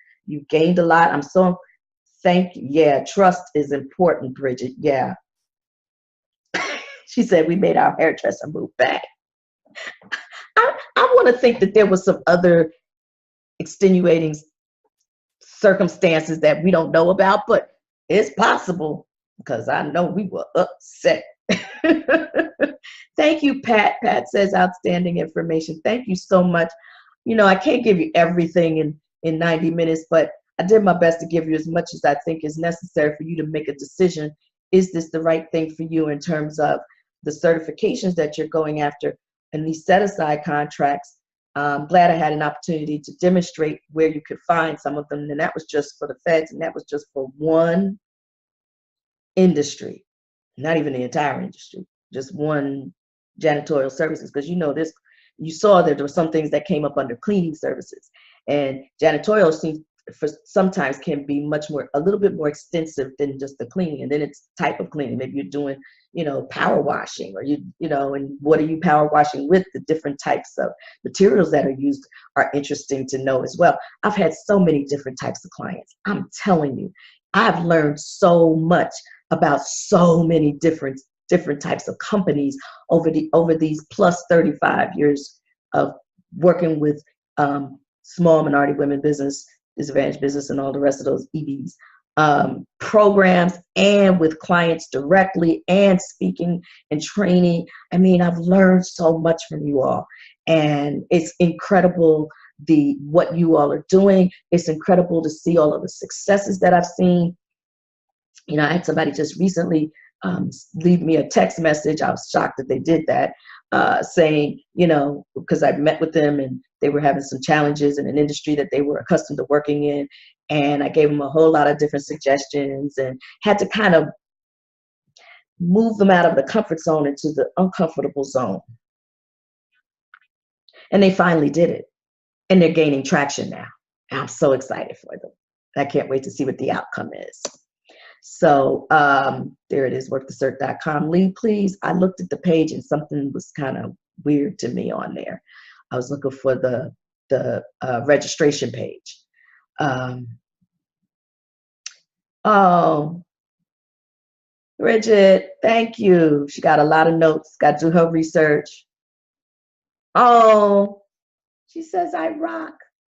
gained a lot. I'm so thank you. Yeah, trust is important, Bridget. Yeah. She said we made our hairdresser move back. I want to think that there was some other extenuating circumstances that we don't know about, but it's possible because I know we were upset. Thank you, Pat. Pat says outstanding information. Thank you so much. You know, I can't give you everything in 90 minutes, but I did my best to give you as much as I think is necessary for you to make a decision. Is this the right thing for you in terms of the certifications that you're going after and these set-aside contracts? I'm glad I had an opportunity to demonstrate where you could find some of them, and that was just for the feds, and that was just for one industry, not even the entire industry, just one janitorial services, because you know this, you saw that there were some things that came up under cleaning services, and janitorial seems for sometimes can be a little bit more extensive than just the cleaning. And then it's type of cleaning. Maybe you're doing, power washing, or you know, and what are you power washing with? The different types of materials that are used are interesting to know as well. I've had so many different types of clients. I'm telling you, I've learned so much about so many different types of companies over these plus 35 years of working with small minority women business, disadvantaged business, and all the rest of those EBs. programs and with clients directly and speaking and training. I mean, I've learned so much from you all, and it's incredible what you all are doing. It's incredible to see all of the successes that I've seen. You know, I had somebody just recently leave me a text message. I was shocked that they did that, saying, you know, because I met with them and they were having some challenges in an industry that they were accustomed to working in. And I gave them a whole lot of different suggestions and had to kind of move them out of the comfort zone into the uncomfortable zone. And they finally did it. And they're gaining traction now. I'm so excited for them. I can't wait to see what the outcome is. So there it is, workthecert.com. Lee, please. I looked at the page and something was kind of weird to me on there. I was looking for the registration page. Oh, Bridget, thank you. She got a lot of notes, got to do her research. Oh, she says, I rock.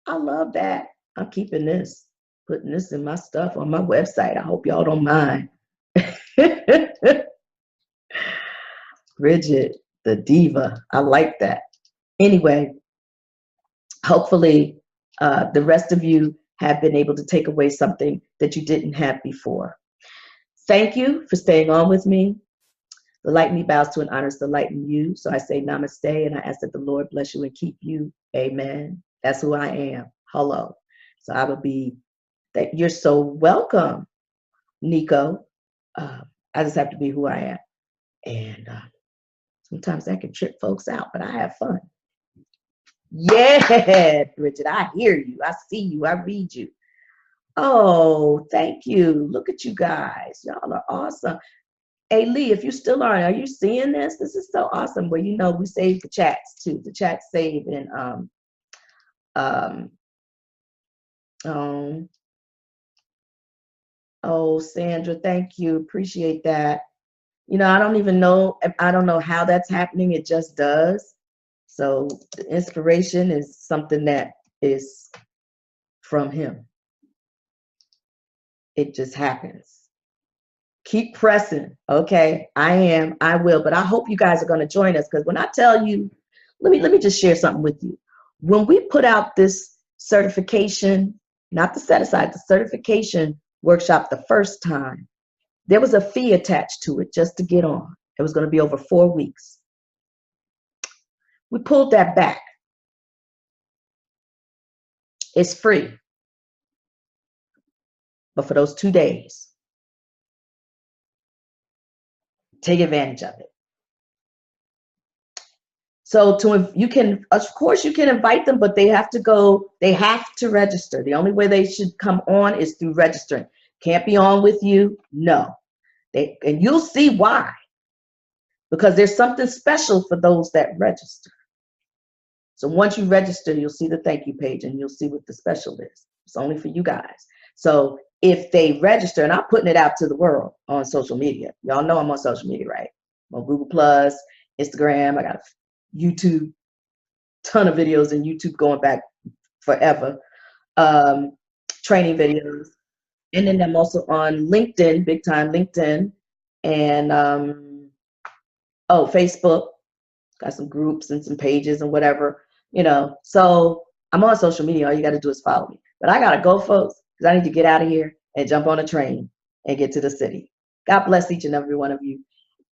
I love that. I'm keeping this, putting this in my stuff on my website. I hope y'all don't mind. Bridget, the diva. I like that. Anyway, hopefully the rest of you have been able to take away something that you didn't have before. Thank you for staying on with me. The light in me bows to and honors the light in you. So I say namaste, and I ask that the Lord bless you and keep you. Amen. That's who I am. Hello. So I will be, that you're so welcome, Nico. I just have to be who I am. And sometimes that can trip folks out, but I have fun. Yeah, Bridget, I hear you. I see you. I read you. Oh, thank you. Look at you guys. Y'all are awesome. Hey, Lee, if you still are you seeing this? This is so awesome. Well, you know, we save the chats too. The chats save in oh, Sandra, thank you. Appreciate that. You know, I don't know how that's happening. It just does. So the inspiration is something that is from him. It just happens. Keep pressing. Okay, I will, but I hope you guys are going to join us, because when I tell you, let me just share something with you. When we put out this certification, not the set aside, the certification workshop the first time, there was a fee attached to it just to get on. It was going to be over 4 weeks. We pulled that back. It's free. But for those 2 days, take advantage of it. So you can, of course, you can invite them, but they have to register. The only way they should come on is through registering. Can't be on with you, no. And you'll see why. Because there's something special for those that register. So once you register, you'll see the thank you page and you'll see what the special is. It's only for you guys. So if they register, and I'm putting it out to the world on social media. Y'all know I'm on social media, right? I'm on Google Plus, Instagram. I got YouTube, ton of videos in YouTube going back forever. Training videos. And then I'm also on LinkedIn, big time LinkedIn. And Facebook. Got some groups and some pages and whatever, you know. So I'm on social media. All you got to do is follow me. But I got to go, folks, because I need to get out of here and jump on a train and get to the city. God bless each and every one of you.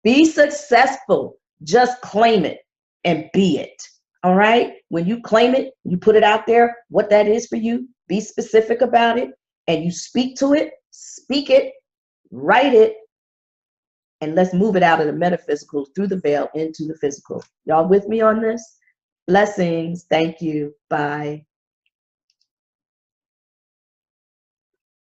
Be successful. Just claim it and be it. All right? When you claim it, you put it out there, what that is for you, be specific about it, and you speak to it, speak it, write it, and let's move it out of the metaphysical through the veil into the physical. Y'all with me on this? Blessings. Thank you. Bye.